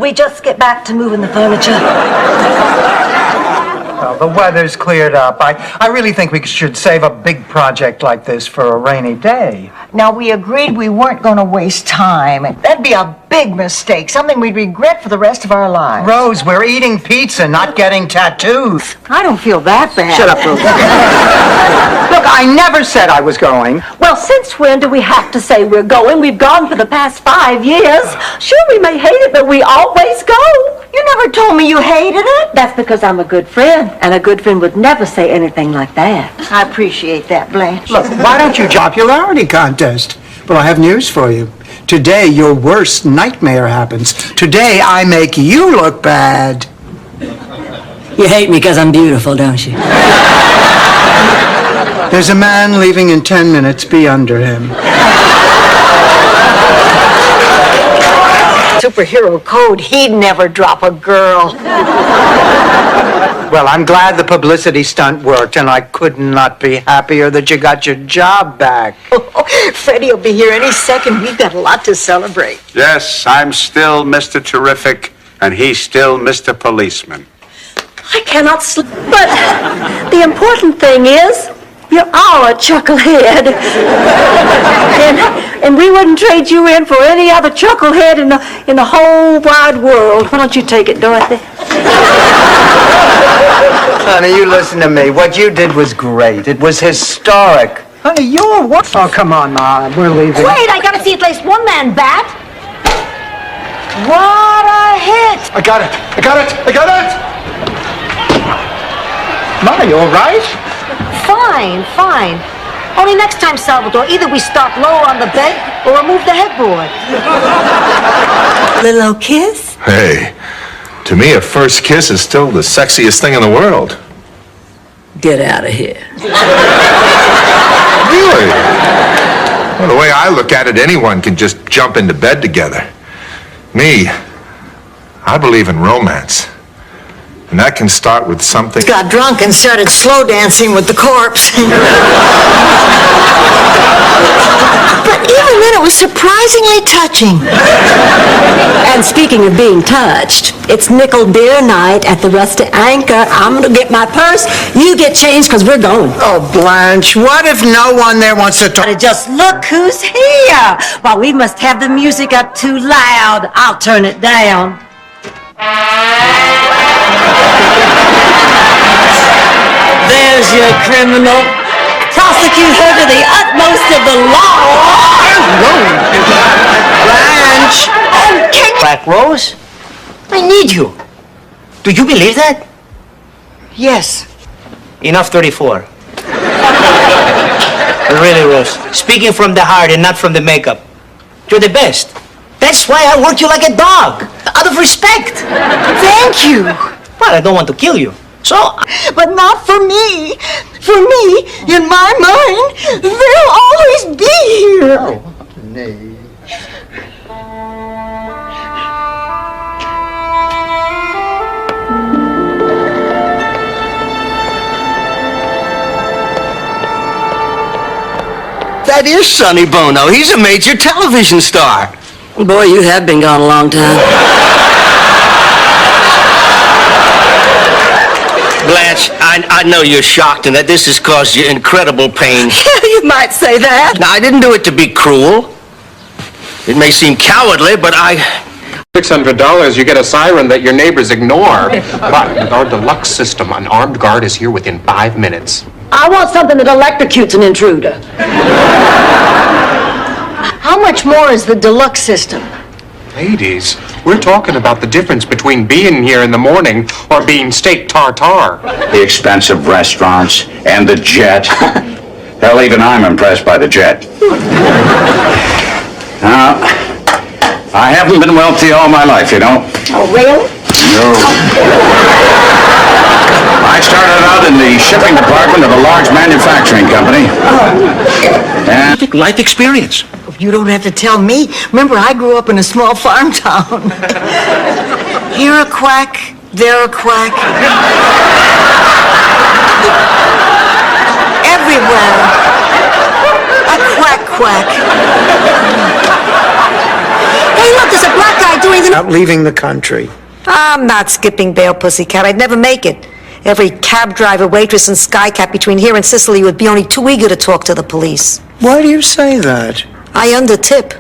We just get back to moving the furniture. Well, the weather's cleared up. I really think we should save a big project like this for a rainy day. Now, we agreed we weren't going to waste time. That'd be a big mistake, something we'd regret for the rest of our lives. Rose, we're eating pizza, not getting tattoos. I don't feel that bad. Shut up, Rose. Look, I never said I was going. Well, since when do we have to say we're going? We've gone for the past 5 years. Sure, we may hate it, but we always go. You never told me you hated it. That's because I'm a good friend, and a good friend would never say anything like that. I appreciate that, Blanche. Look, why don't you Popularity contest. Well, I have news for you. Today, your worst nightmare happens. Today, I make you look bad. You hate me because I'm beautiful, don't you? There's a man leaving in 10 minutes. Be under him. Superhero code, he'd never drop a girl. Well, I'm glad the publicity stunt worked, and I could not be happier that you got your job back. Freddie will be here any second. We've got a lot to celebrate. Yes, I'm still Mr. Terrific, and he's still Mr. Policeman. I cannot sleep. But the important thing is, you're all a chucklehead. and we wouldn't trade you in for any other chucklehead in the whole wide world. Why don't you take it, Dorothy? Honey, you listen to me. What you did was great. It was historic. Honey, you're what? Oh, come on, Ma. We're leaving. Wait, I gotta see at least one man bat. What a hit! I got it! I got it! I got it! Ma, you all right? Fine. Only next time, Salvador, either we start low on the bed or remove the headboard. Little kiss? Hey, to me, a first kiss is still the sexiest thing in the world. Get out of here. Really? Well, the way I look at it, anyone can just jump into bed together. Me, I believe in romance. And that can start with something... Got drunk and started slow dancing with the corpse. But even then, it was surprisingly touching. And speaking of being touched, it's nickel beer night at the Rusty Anchor. I'm gonna get my purse. You get changed because we're going. Oh, Blanche, what if no one there wants to talk? Just look who's here. Well, we must have the music up too loud. I'll turn it down. There's your criminal. Prosecute her to the utmost of the law. Blanche! Black Rose? I need you. Do you believe that? Yes. Enough 34. Really, Rose, speaking from the heart and not from the makeup, you're the best. That's why I work you like a dog, out of respect. Thank you. Well, I don't want to kill you, so... But not for me. For me, in my mind, they'll always be here. That is Sonny Bono. He's a major television star. Boy, you have been gone a long time. Blanche, I know you're shocked and that this has caused you incredible pain. You might say that. Now, I didn't do it to be cruel. It may seem cowardly, but $600, you get a siren that your neighbors ignore. But with our deluxe system, an armed guard is here within 5 minutes. I want something that electrocutes an intruder. How much more is the deluxe system? Ladies, we're talking about the difference between being here in the morning or being steak tartare. The expensive restaurants and the jet. Hell, even I'm impressed by the jet. Now, I haven't been wealthy all my life, you know. Oh, really? No. I started out in the shipping department of a large manufacturing company. And life experience. You don't have to tell me. Remember, I grew up in a small farm town. Here a quack, there a quack. Everywhere. A quack quack. Hey, look, there's a black guy doing the about leaving the country. I'm not skipping bail, pussycat. I'd never make it. Every cab driver, waitress, and skycap between here and Sicily would be only too eager to talk to the police. Why do you say that? I undertip.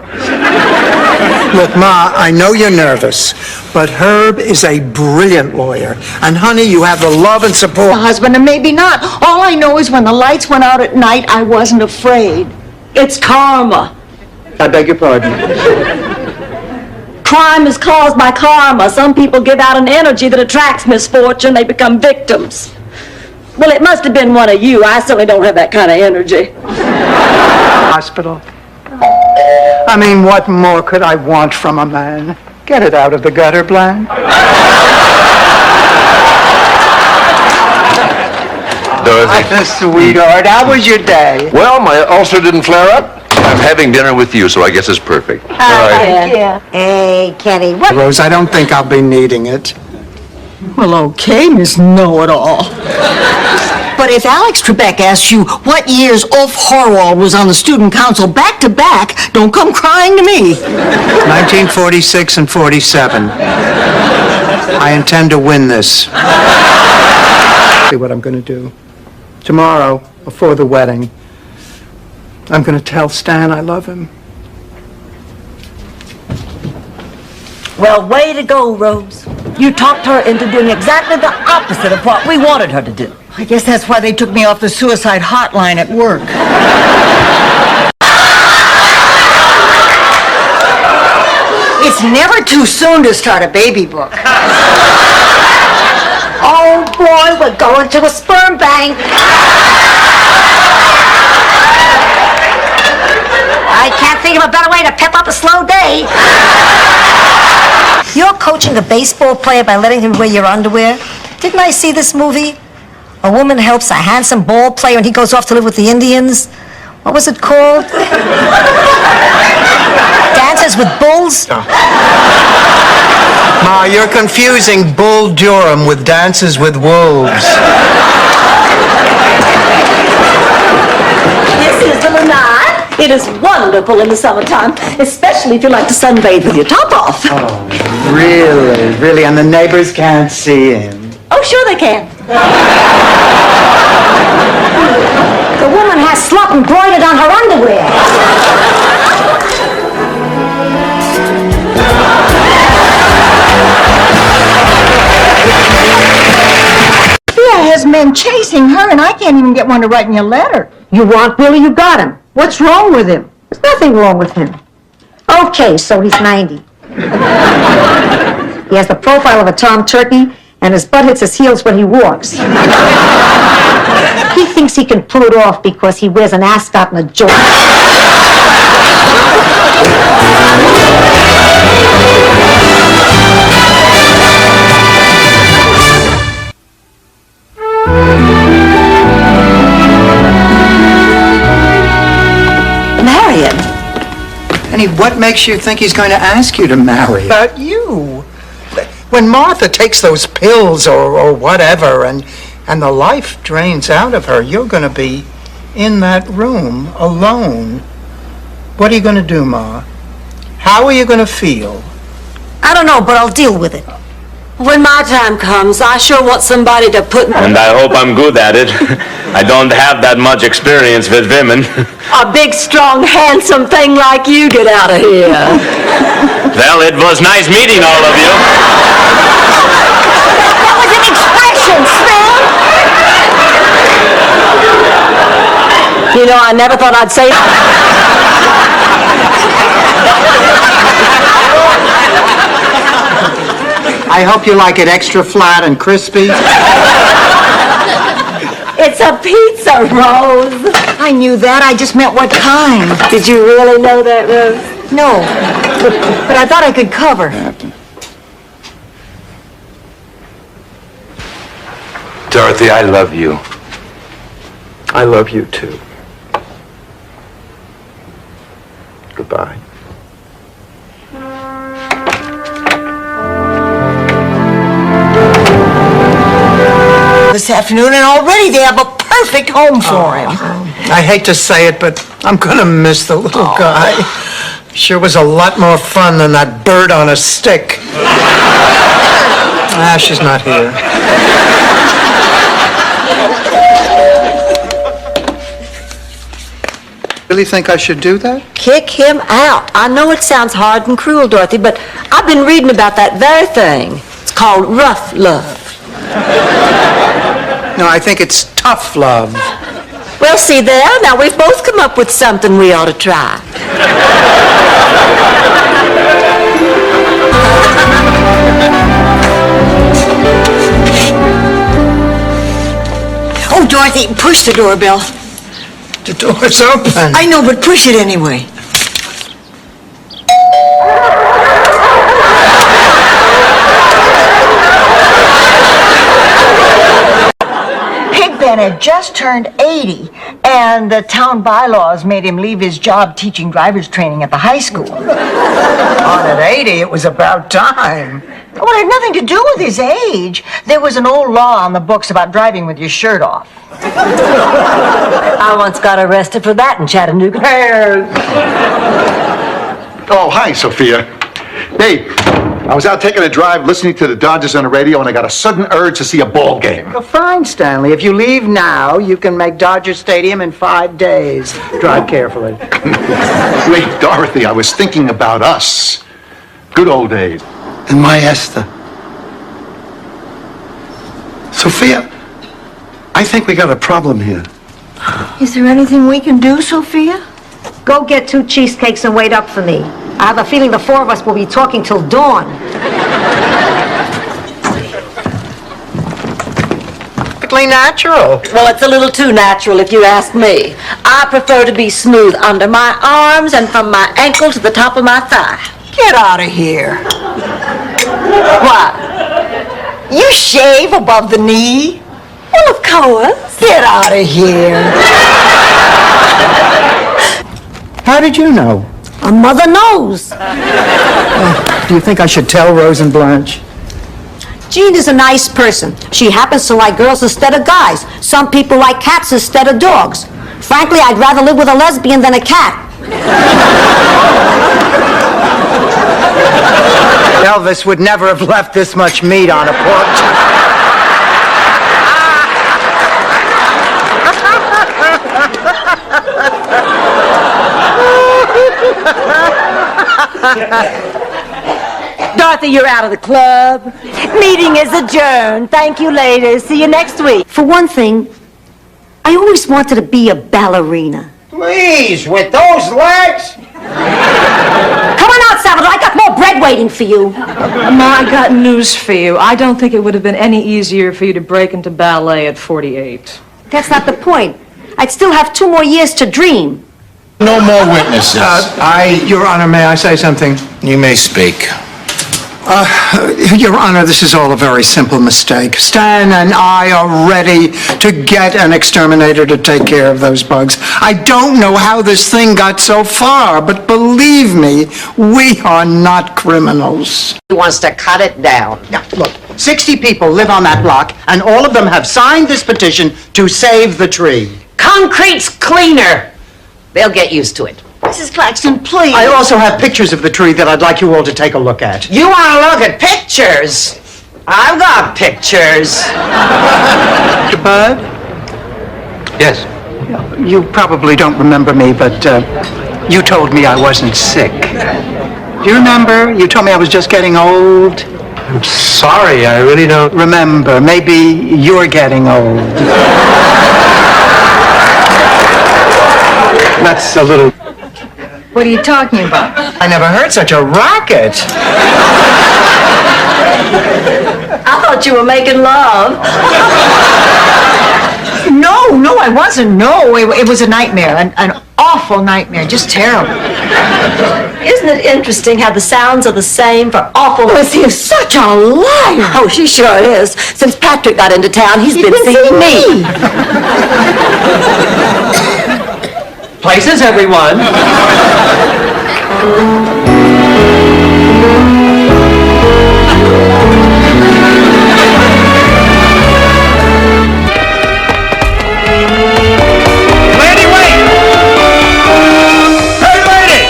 Look, Ma, I know you're nervous, but Herb is a brilliant lawyer. And, honey, you have the love and support. Husband, and maybe not. All I know is when the lights went out at night, I wasn't afraid. It's karma. I beg your pardon. Crime is caused by karma. Some people give out an energy that attracts misfortune. They become victims. Well, it must have been one of you. I certainly don't have that kind of energy. Hospital. I mean, what more could I want from a man? Get it out of the gutter, Blanche. Dorothy? Sweetheart, how was your day? Well, my ulcer didn't flare up. I'm having dinner with you, so I guess it's perfect. All right. Yeah. Hey, Kenny, what? Rose, I don't think I'll be needing it. Well, okay, Miss Know-It-All. But if Alex Trebek asks you what years Ulf Horwald was on the student council back to back, don't come crying to me. 1946 and 47. I intend to win this. See what I'm going to do. Tomorrow, before the wedding, I'm going to tell Stan I love him. Well, way to go, Rose. You talked her into doing exactly the opposite of what we wanted her to do. I guess that's why they took me off the suicide hotline at work. It's never too soon to start a baby book. Oh, boy, we're going to a sperm bank. I can't think of a better way to pep up a slow day. You're coaching a baseball player by letting him wear your underwear? Didn't I see this movie? A woman helps a handsome ball player and he goes off to live with the Indians. What was it called? Dances with Bulls? Ma, you're confusing Bull Durham with Dances with Wolves. This is the Lanai. It is wonderful in the summertime, especially if you like to sunbathe with your top off. Oh, really? Really? And the neighbors can't see him? Oh, sure they can. The woman has slop embroidered on her underwear. Thea has men chasing her, and I can't even get one to write me a letter. You want Billy, you got him. What's wrong with him? There's nothing wrong with him. Okay, so he's 90. He has the profile of a tom turkey, and his butt hits his heels when he walks. He thinks he can pull it off because he wears an ascot and a joint. Marion. Penny, what makes you think he's going to ask you to marry? About you. When Martha takes those pills or whatever and the life drains out of her, you're going to be in that room alone. What are you going to do, Ma? How are you going to feel? I don't know, but I'll deal with it. When my time comes, I sure want somebody to put And I hope I'm good at it. I don't have that much experience with women. a big, strong, handsome thing like you get out of here. Well, it was nice meeting all of you. That was an expression, Sven. You know, I never thought I'd say I hope you like it extra flat and crispy. it's a pizza, Rose. I knew that. I just meant what kind. Did you really know that, Rose? No, but I thought I could cover. Dorothy, I love you. I love you too. Goodbye. This afternoon, and already they have a perfect home for him. I hate to say it, but I'm going to miss the little guy. Sure was a lot more fun than that bird on a stick. She's not here. Really think I should do that? Kick him out. I know it sounds hard and cruel, Dorothy, but I've been reading about that very thing. It's called rough love. No, I think it's tough love. Well, see there, now we've both come up with something we ought to try. Oh, Dorothy, push the doorbell. The door's open. I know, but push it anyway. Pigpen had just turned 80, and the town bylaws made him leave his job teaching driver's training at the high school. On at 80, it was about time. Well, it had nothing to do with his age. There was an old law on the books about driving with your shirt off. I once got arrested for that in Chattanooga. Oh, hi, Sophia. Hey, I was out taking a drive listening to the Dodgers on the radio, and I got a sudden urge to see a ball game. Well, fine, Stanley. If you leave now, you can make Dodger Stadium in 5 days. Drive carefully. Wait, Dorothy, I was thinking about us. Good old days. And my Esther. Sophia, I think we got a problem here. Is there anything we can do, Sophia? Go get 2 cheesecakes and wait up for me. I have a feeling the 4 of us will be talking till dawn. Perfectly natural. Well, it's a little too natural if you ask me. I prefer to be smooth under my arms and from my ankle to the top of my thigh. Get out of here. What? You shave above the knee? Well, of course. Get out of here. How did you know? A mother knows. Do you think I should tell Rose and Blanche? Jean is a nice person. She happens to like girls instead of guys. Some people like cats instead of dogs. Frankly, I'd rather live with a lesbian than a cat. Elvis would never have left this much meat on a pork chop. Dorothy, you're out of the club. Meeting is adjourned. Thank you, ladies. See you next week. For one thing, I always wanted to be a ballerina. Please, with those legs? Come on out, Salvador. I got more bread waiting for you. Ma, I got news for you. I don't think it would have been any easier for you to break into ballet at 48. That's not the point. I'd still have 2 more years to dream. No more witnesses. Your Honor, may I say something? You may speak. Your Honor, this is all a very simple mistake. Stan and I are ready to get an exterminator to take care of those bugs. I don't know how this thing got so far, but believe me, we are not criminals. He wants to cut it down. Now, look, 60 people live on that block, and all of them have signed this petition to save the tree. Concrete's cleaner. They'll get used to it. Mrs. Claxton, please. I also have pictures of the tree that I'd like you all to take a look at. You want to look at pictures? I've got pictures. Mr. Bud? Yes. You probably don't remember me, but you told me I wasn't sick. Do you remember? You told me I was just getting old. I'm sorry, I really don't. Remember, maybe you're getting old. That's a little... What are you talking about? I never heard such a racket. I thought you were making love. No, I wasn't. No, it was a nightmare, an awful nightmare, just terrible. Isn't it interesting how the sounds are the same for awful? Lucy is such a liar. Oh, she sure is. Since Patrick got into town, he's been seeing me. Places, everyone. Lady, wait! Hey, lady!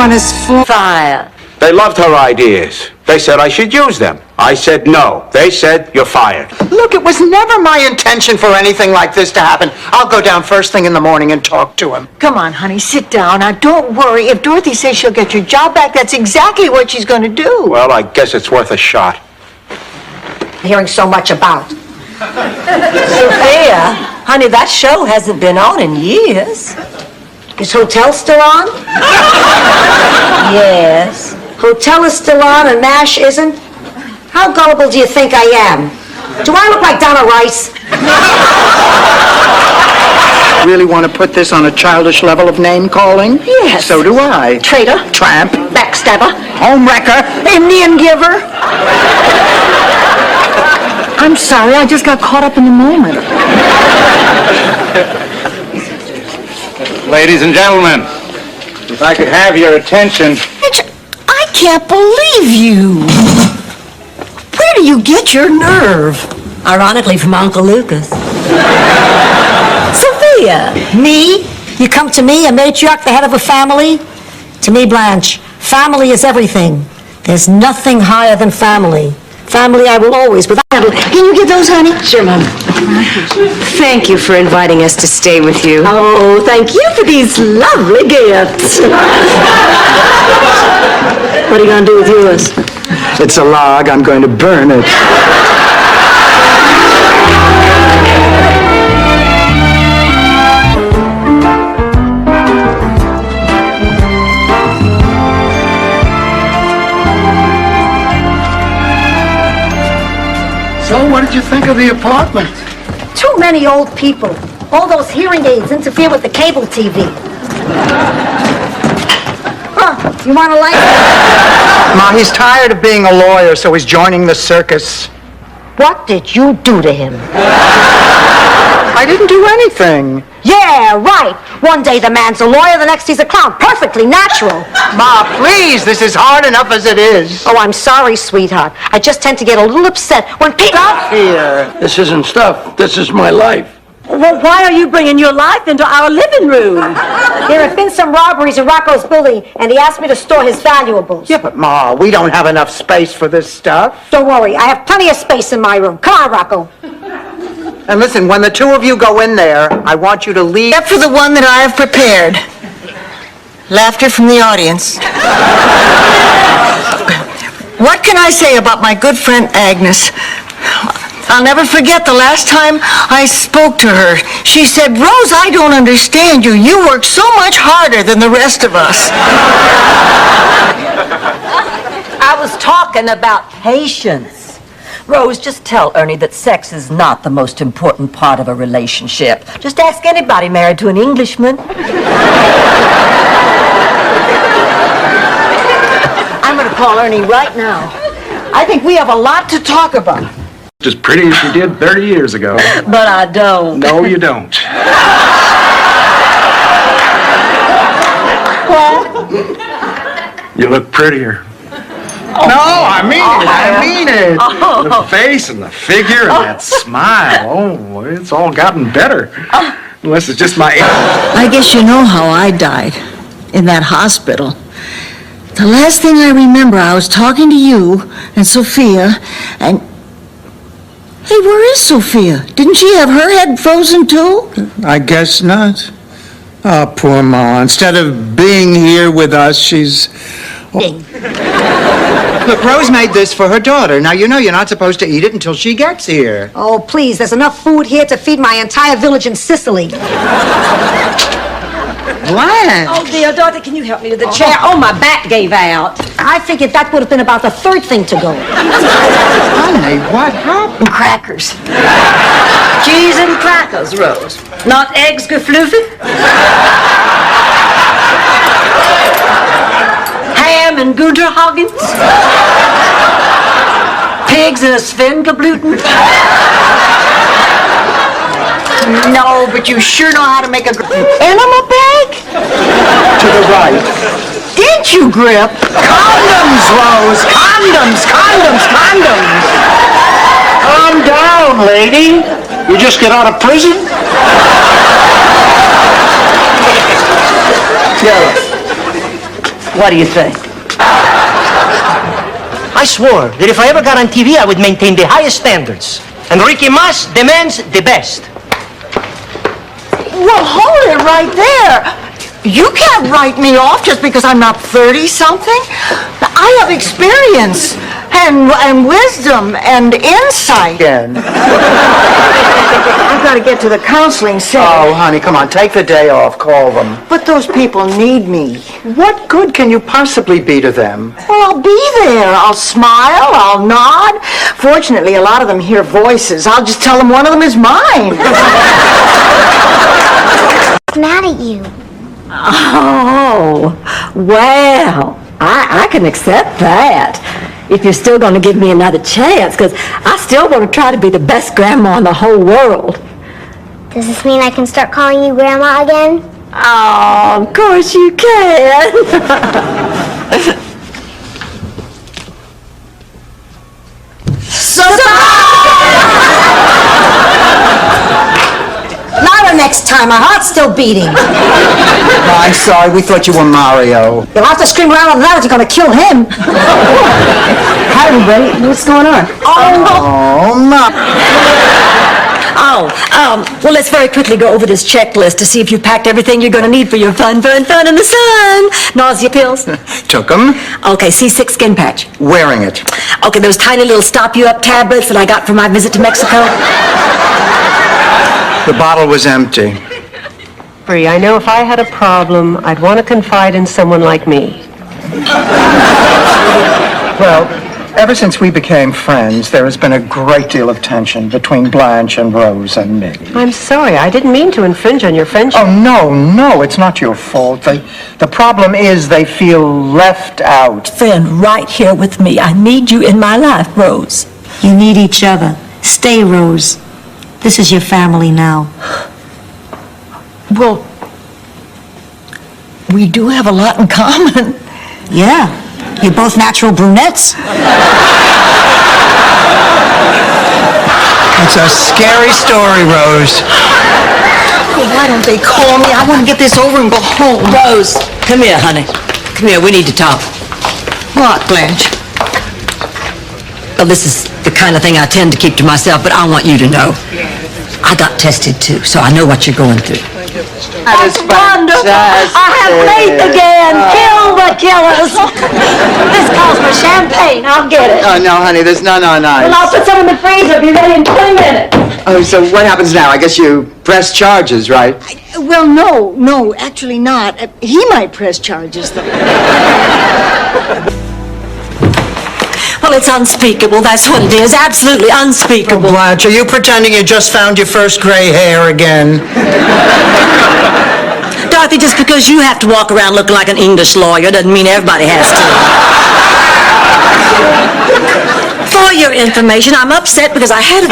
everyone is full. Fire. They loved her ideas. They said I should use them. I said no. They said you're fired. Look, it was never my intention for anything like this to happen. I'll go down first thing in the morning and talk to him. Come on, honey, sit down. Now, don't worry. If Dorothy says she'll get your job back, that's exactly what she's going to do. Well, I guess it's worth a shot. Hearing so much about. Sophia, honey, that show hasn't been on in years. Is Hotel still on? Yes. Hotel is still on and MASH isn't? How gullible do you think I am? Do I look like Donna Rice? Really want to put this on a childish level of name-calling? Yes. So do I. Traitor. Tramp. Backstabber. Homewrecker. Indian giver. I'm sorry, I just got caught up in the moment. Ladies and gentlemen, if I could have your attention. I can't believe you. Where do you get your nerve? Ironically, from Uncle Lucas. Sophia. Me? You come to me, a matriarch, the head of a family? To me, Blanche, family is everything. There's nothing higher than family. Family I will always, without... Can you get those, honey? Sure, Mom. Thank you for inviting us to stay with you. Oh, thank you for these lovely gifts. What are you going to do with yours? It's a log. I'm going to burn it. So, what did you think of the apartment? Too many old people. All those hearing aids interfere with the cable TV. Huh, you want a light? Ma, he's tired of being a lawyer, so he's joining the circus. What did you do to him? I didn't do anything. Yeah, right. One day the man's a lawyer, the next he's a clown. Perfectly natural. Ma, please, this is hard enough as it is. Oh, I'm sorry, sweetheart. I just tend to get a little upset when people... Stop here. This isn't stuff. This is my life. Well, why are you bringing your life into our living room? There have been some robberies in Rocco's building, and he asked me to store his valuables. Yeah, but Ma, we don't have enough space for this stuff. Don't worry, I have plenty of space in my room. Come on, Rocco. And listen, when the two of you go in there, I want you to leave... Except for the one that I have prepared. Laughter from the audience. What can I say about my good friend Agnes? I'll never forget the last time I spoke to her. She said, Rose, I don't understand you. You work so much harder than the rest of us. I was talking about patience. Rose, just tell Ernie that sex is not the most important part of a relationship. Just ask anybody married to an Englishman. I'm going to call Ernie right now. I think we have a lot to talk about. As pretty as you did 30 years ago. But I don't. No, you don't. What? You look prettier. No, I mean it. The face and the figure and that smile. Oh, it's all gotten better. Unless it's just my age. I guess you know how I died in that hospital. The last thing I remember, I was talking to you and Sophia, and... Hey, where is Sophia? Didn't she have her head frozen too? I guess not. Oh, poor Ma. Instead of being here with us, she's... Look, Rose made this for her daughter. Now, you know you're not supposed to eat it until she gets here. Oh, please, there's enough food here to feed my entire village in Sicily. Blanche! Oh, dear, Dorothy, can you help me to the chair? Oh, my back gave out. I figured that would have been about the third thing to go. Honey, what happened? Crackers. Cheese and crackers, Rose. Not eggs gefluffy? Ham and Gunterhagens? Pigs and a Svenkabluten? No, but you sure know how to make a enema bag? To the right. Did you, Grip? Condoms, Rose! Condoms, condoms, condoms! Calm down, lady. You just get out of prison? Yeah. What do you think? I swore that if I ever got on TV, I would maintain the highest standards. And Ricky Mas demands the best. Well, hold it right there. You can't write me off just because I'm not 30-something. I have experience and wisdom and insight. Again. I've got to get to the counseling center. Oh, honey, come on, take the day off, call them. But those people need me. What good can you possibly be to them? Well, I'll be there. I'll smile, I'll nod. Fortunately, a lot of them hear voices. I'll just tell them one of them is mine. What's mad at you? Oh, well, I can accept that. If you're still going to give me another chance, because I still want to try to be the best grandma in the whole world. Does this mean I can start calling you Grandma again? Oh, of course you can. Louder next time. My heart's still beating. Oh, I'm sorry, we thought you were Mario. You'll have to scream around with that if you're going to kill him. Hi, everybody. What's going on? Oh, Mom. Well, let's very quickly go over this checklist to see if you've packed everything you're going to need for your fun in the sun. Nausea pills? Took them. Okay, C6 skin patch. Wearing it. Okay, those tiny little stop-you-up tablets that I got for my visit to Mexico. The bottle was empty. Bree, I know if I had a problem, I'd want to confide in someone like me. Well, ever since we became friends, there has been a great deal of tension between Blanche and Rose and me. I'm sorry, I didn't mean to infringe on your friendship. Oh, no, it's not your fault. The problem is they feel left out. Friend, right here with me. I need you in my life, Rose. You need each other. Stay, Rose. This is your family now. Well, we do have a lot in common. Yeah, you're both natural brunettes. It's a scary story, Rose. Why don't they call me? I want to get this over and go home. Rose, come here, honey. Come here, we need to talk. What, Blanche? Well, this is the kind of thing I tend to keep to myself, but I want you to know. I got tested, too, so I know what you're going through. That's wonderful. I have faith again. Kill the killers. This calls for champagne. I'll get it. Oh, no, honey, there's none on ice. Well, I'll put some in the freezer. Be ready in 20 minutes. Oh, so what happens now? I guess you press charges, right? Well, no, actually not. He might press charges, though. Well, it's unspeakable. That's what it is. Absolutely unspeakable. Oh, Blanche, are you pretending you just found your first gray hair again? Dorothy, just because you have to walk around looking like an English lawyer doesn't mean everybody has to. For your information, I'm upset because I had a...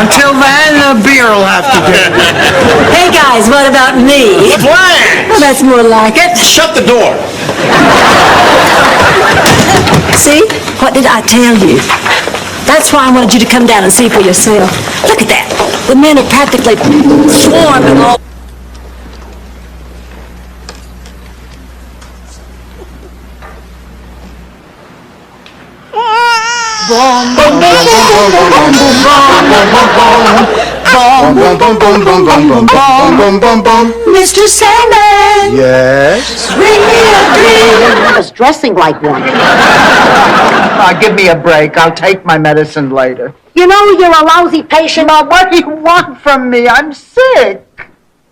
Until then, the beer will have to do. Hey, guys, what about me? Blanche! Well, that's more like it. Shut the door. See? What did I tell you? That's why I wanted you to come down and see for yourself. Look at that. The men are practically swarming all... Mr. Sandman! Yes? Bring me a dream! I was dressing like one. Give me a break. I'll take my medicine later. You know you're a lousy patient. Now, what do you want from me? I'm sick.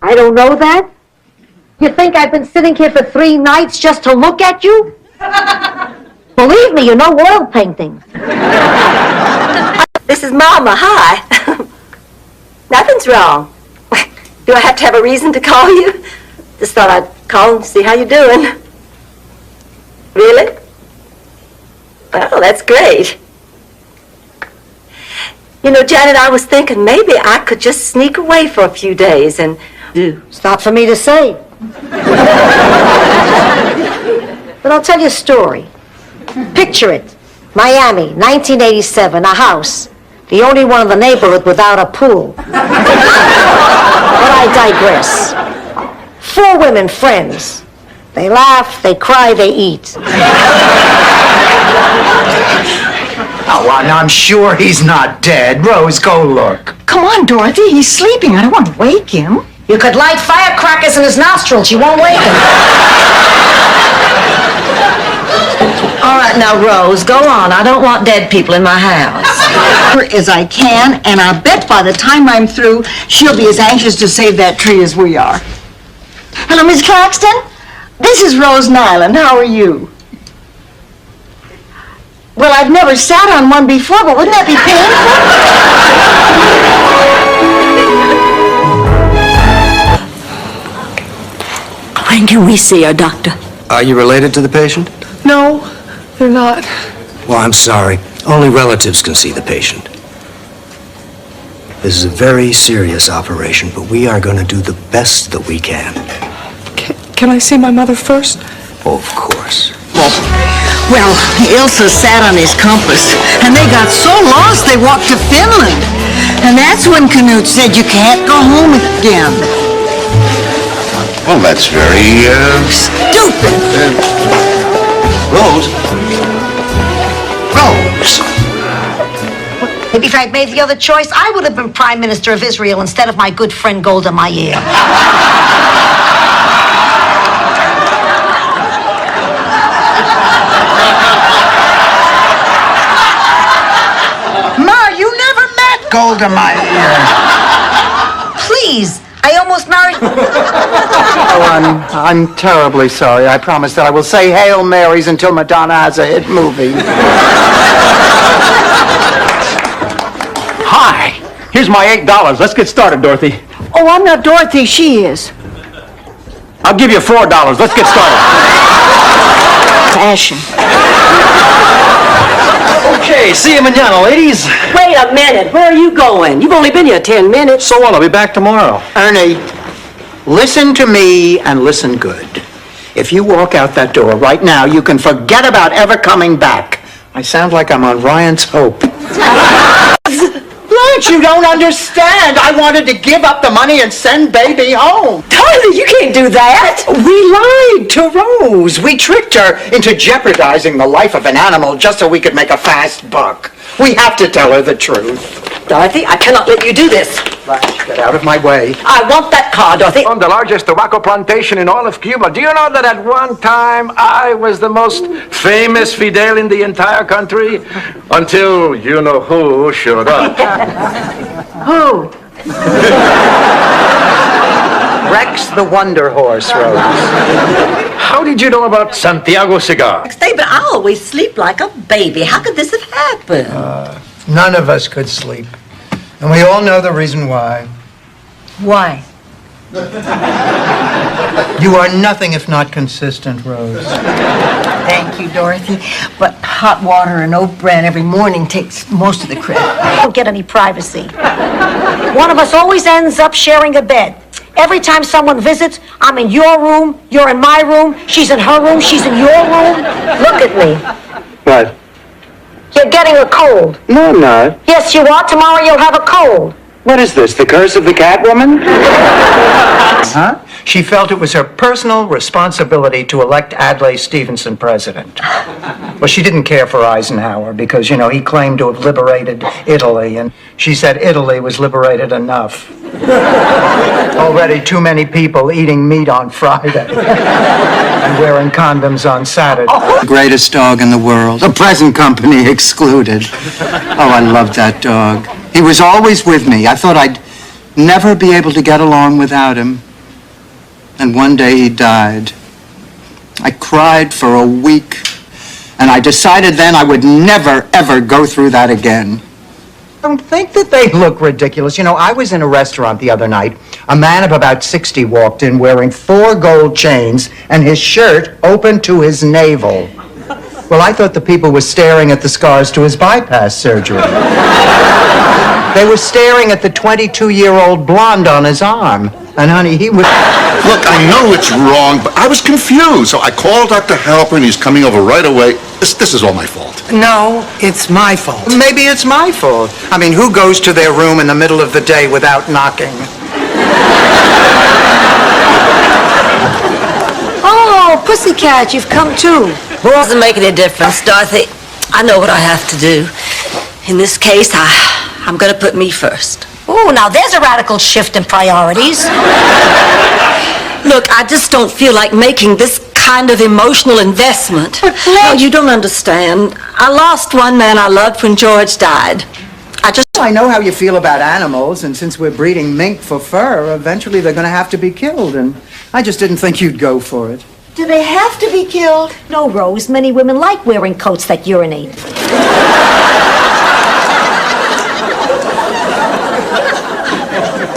I don't know that. You think I've been sitting here for 3 nights just to look at you? Believe me, you know oil paintings. This is Mama. Hi. Nothing's wrong. Do I have to have a reason to call you? Just thought I'd call and see how you're doing. Really? Oh, that's great. You know, Janet, I was thinking maybe I could just sneak away for a few days and do. It's not for me to say. But I'll tell you a story. Picture it. Miami, 1987, a house. The only one in the neighborhood without a pool. But I digress. 4 women friends. They laugh, they cry, they eat. Oh, well, I'm sure he's not dead. Rose, go look. Come on, Dorothy, he's sleeping. I don't want to wake him. You could light firecrackers in his nostrils. You won't wake him. All right, now, Rose, go on. I don't want dead people in my house. As I can, and I bet by the time I'm through, she'll be as anxious to save that tree as we are. Hello, Miss Claxton. This is Rose Nyland. How are you? Well, I've never sat on one before, but wouldn't that be painful? When can we see our doctor? Are you related to the patient? No, they're not. Well, I'm sorry. Only relatives can see the patient. This is a very serious operation, but we are going to do the best that we can. Can I see my mother first? Of course. Well, Ilsa sat on his compass, and they got so lost they walked to Finland. And that's when Knut said you can't go home again. Well, that's very, Stupid! Rose? Rose! Maybe if I'd made the other choice, I would have been Prime Minister of Israel instead of my good friend Golda Meir. Golda Meir. Please, I almost married... Oh, I'm terribly sorry. I promise that I will say Hail Marys until Madonna has a hit movie. Hi. Here's my $8. Let's get started, Dorothy. Oh, I'm not Dorothy, she is. I'll give you $4. Let's get started. Fashion. Okay, see you mañana, ladies. Wait a minute. Where are you going? You've only been here 10 minutes. So what? I'll be back tomorrow. Ernie, listen to me and listen good. If you walk out that door right now, you can forget about ever coming back. I sound like I'm on Ryan's Hope. Blanche, you don't understand. I wanted to give up the money and send baby home. Darling, you can't do that. We lied to Rose. We tricked her into jeopardizing the life of an animal just so we could make a fast buck. We have to tell her the truth. Dorothy, I cannot let you do this. Blanche, get out of my way. I want that car, Dorothy. On the largest tobacco plantation in all of Cuba. Do you know that at one time I was the most famous Fidel in the entire country? Until you-know-who showed up. Who? Rex the Wonder Horse, Rose. How did you know about Santiago Cigar? David, I always sleep like a baby. How could this have happened? None of us could sleep. And we all know the reason why. Why? You are nothing if not consistent, Rose. Thank you, Dorothy. But hot water and oat bran every morning takes most of the credit. I don't get any privacy. One of us always ends up sharing a bed. Every time someone visits, I'm in your room, you're in my room, she's in her room, she's in your room. Look at me. What? You're getting a cold. No, I'm not. Yes, you are. Tomorrow you'll have a cold. What is this, the curse of the Catwoman? Huh? She felt it was her personal responsibility to elect Adlai Stevenson president. Well, she didn't care for Eisenhower because, you know, he claimed to have liberated Italy, and she said Italy was liberated enough. Already too many people eating meat on Friday and wearing condoms on Saturday. The greatest dog in the world, the present company excluded. Oh, I loved that dog. He was always with me. I thought I'd never be able to get along without him. And one day he died. I cried for a week, and I decided then I would never, ever go through that again. Don't think that they look ridiculous. You know, I was in a restaurant the other night. A man of about 60 walked in wearing 4 gold chains and his shirt open to his navel. Well, I thought the people were staring at the scars to his bypass surgery. They were staring at the 22-year-old blonde on his arm. And honey, he was... Look, I know it's wrong, but I was confused. So I called Dr. Halpern. He's coming over right away. This is all my fault. No, it's my fault. Maybe it's my fault. I mean, who goes to their room in the middle of the day without knocking? Oh, Oh, Pussycat, you've come too. Well, it doesn't make any difference, Dorothy. I know what I have to do. In this case, I'm going to put me first. Oh, now there's a radical shift in priorities. Look, I just don't feel like making this kind of emotional investment. No, you don't understand. I lost one man I loved when George died. I know how you feel about animals, and since we're breeding mink for fur, eventually they're going to have to be killed, and I just didn't think you'd go for it. Do they have to be killed? No, Rose. Many women like wearing coats that urinate.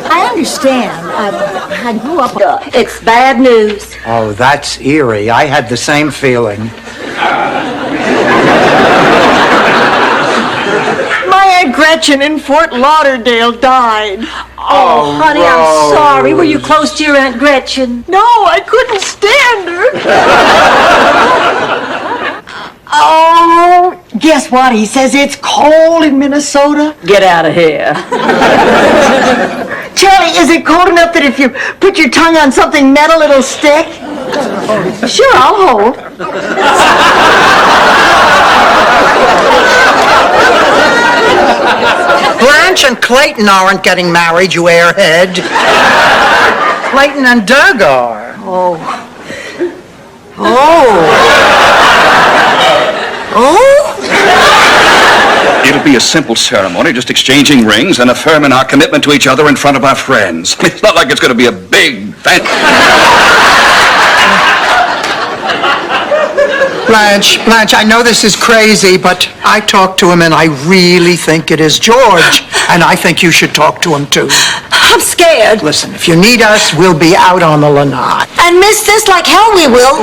I understand. I grew up... It's bad news. Oh, that's eerie. I had the same feeling. My Aunt Gretchen in Fort Lauderdale died. Oh, honey, I'm sorry. Were you close to your Aunt Gretchen? No, I couldn't stand her. Oh, guess what? He says it's cold in Minnesota. Get out of here. Charlie, is it cold enough that if you put your tongue on something metal, it'll stick? Sure, I'll hold. Blanche and Clayton aren't getting married, you airhead. Clayton and Doug are. Oh. It'll be a simple ceremony, just exchanging rings and affirming our commitment to each other in front of our friends. It's not like it's going to be a big Blanche, I know this is crazy, but I talked to him and I really think it is George. And I think you should talk to him too. I'm scared. Listen, if you need us, we'll be out on the Lanai. And miss this like hell we will.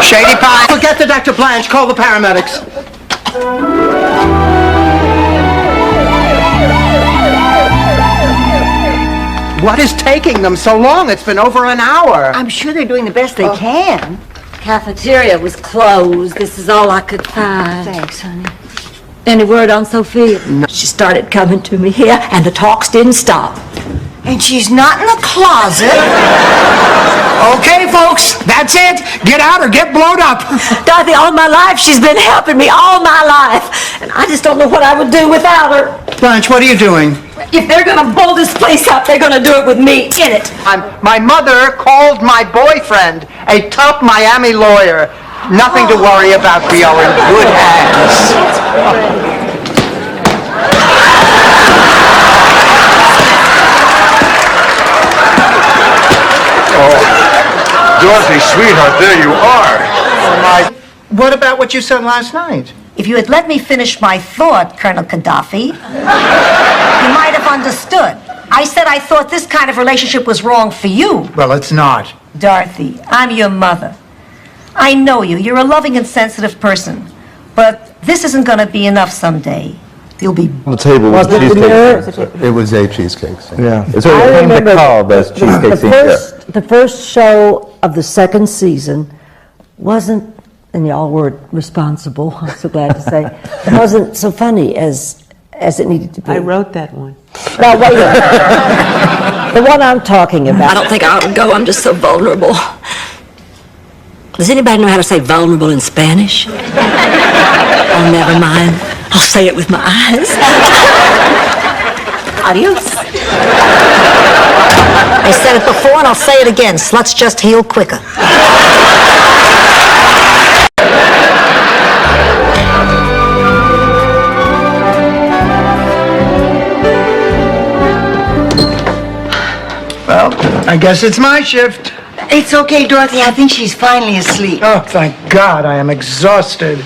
Shady Pie. Forget the Dr. Blanche. Call the paramedics. What is taking them so long? It's been over an hour. I'm sure they're doing the best they can. Cafeteria was closed. This is all I could find. Thanks, honey. Any word on Sophia? No. She started coming to me here, and the talks didn't stop. And she's not in the closet. Okay, folks, that's it. Get out or get blown up. Dorothy, all my life, she's been helping me all my life. And I just don't know what I would do without her. Blanche, what are you doing? If they're going to blow this place up, they're going to do it with me in it. My mother called my boyfriend a top Miami lawyer. Nothing to worry about. We are in good hands. Dorothy, sweetheart, there you are. What about what you said last night? If you had let me finish my thought, Colonel Gaddafi, you might have understood. I said I thought this kind of relationship was wrong for you. Well, it's not. Dorothy, I'm your mother. I know you. You're a loving and sensitive person. But this isn't going to be enough someday. You'll be... On the table was cheesecake. It was a cheesecake. Yeah. It's what it came to call best cheesecake scene. The first show of the second season wasn't, and y'all were responsible, I'm so glad to say, it wasn't so funny as it needed to be. I wrote that one. Now, wait a minute. The one I'm talking about. I don't think I ought to go. I'm just so vulnerable. Does anybody know how to say vulnerable in Spanish? Oh, never mind. I'll say it with my eyes. Adios. I said it before and I'll say it again. Sluts just heal quicker. Well, I guess it's my shift. It's okay, Dorothy. I think she's finally asleep. Oh, thank God. I am exhausted.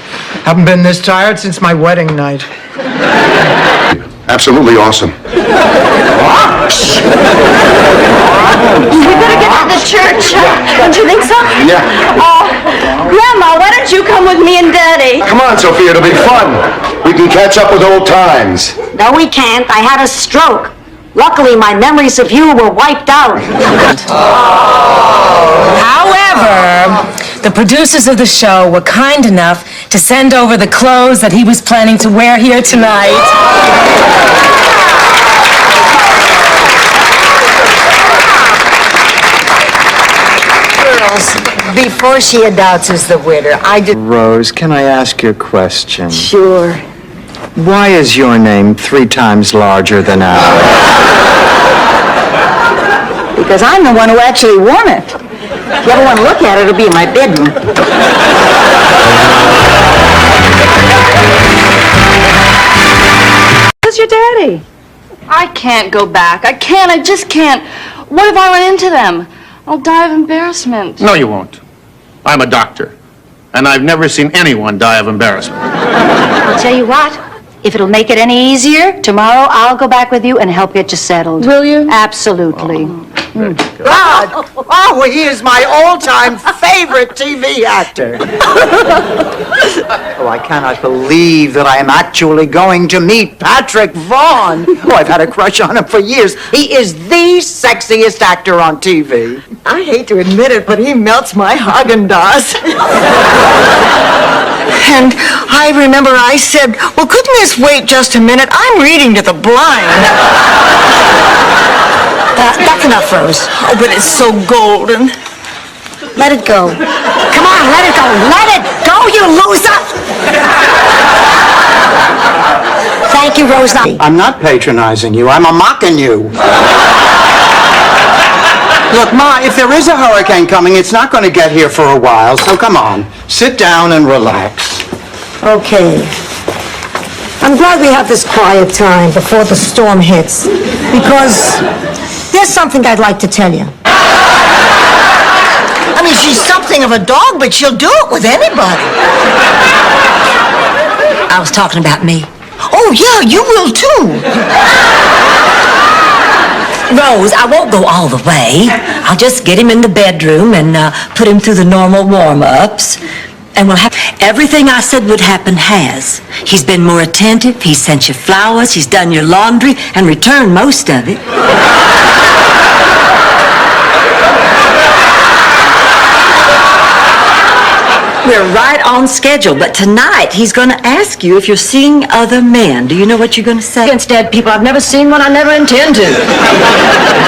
Haven't been this tired since my wedding night. Absolutely awesome. We better get to the church. Don't you think so? Yeah. Grandma, why don't you come with me and Daddy? Come on, Sophia, it'll be fun. We can catch up with old times. No, we can't. I had a stroke. Luckily, my memories of you were wiped out. However, the producers of the show were kind enough to send over the clothes that he was planning to wear here tonight. Girls, Before she announces the winner, I just... Rose, can I ask you a question? Sure. Why is your name 3 times larger than ours? Because I'm the one who actually won it. If you ever want to look at it, it'll be in my bedroom. Where's your daddy? I can't go back. I can't. I just can't. What if I run into them? I'll die of embarrassment. No, you won't. I'm a doctor, and I've never seen anyone die of embarrassment. I'll tell you what. If it'll make it any easier, tomorrow I'll go back with you and help get you settled. Will you? Absolutely. God! Oh, he is my all-time favorite TV actor. Oh, I cannot believe that I am actually going to meet Patrick Vaughn. Oh, I've had a crush on him for years. He is the sexiest actor on TV. I hate to admit it, but he melts my Haagen-Dazs. And I remember I said, well, couldn't this wait just a minute? I'm reading to the blind. That's enough, Rose. Oh, but it's so golden. Let it go. Come on, let it go. Let it go, you loser! Thank you, Rose. I'm not patronizing you. I'm mocking you. Look, Ma, if there is a hurricane coming, it's not going to get here for a while, so come on. Sit down and relax. Okay. I'm glad we have this quiet time before the storm hits, because there's something I'd like to tell you. I mean, she's something of a dog, but she'll do it with anybody. I was talking about me. Oh, yeah, you will too. Rose, I won't go all the way. I'll just get him in the bedroom and put him through the normal warm-ups. And we'll have everything I said would happen has. He's been more attentive, he's sent you flowers, he's done your laundry, and returned most of it. We're right on schedule, but tonight he's going to ask you if you're seeing other men. Do you know what you're going to say? Against dead people. I've never seen one. I never intend to.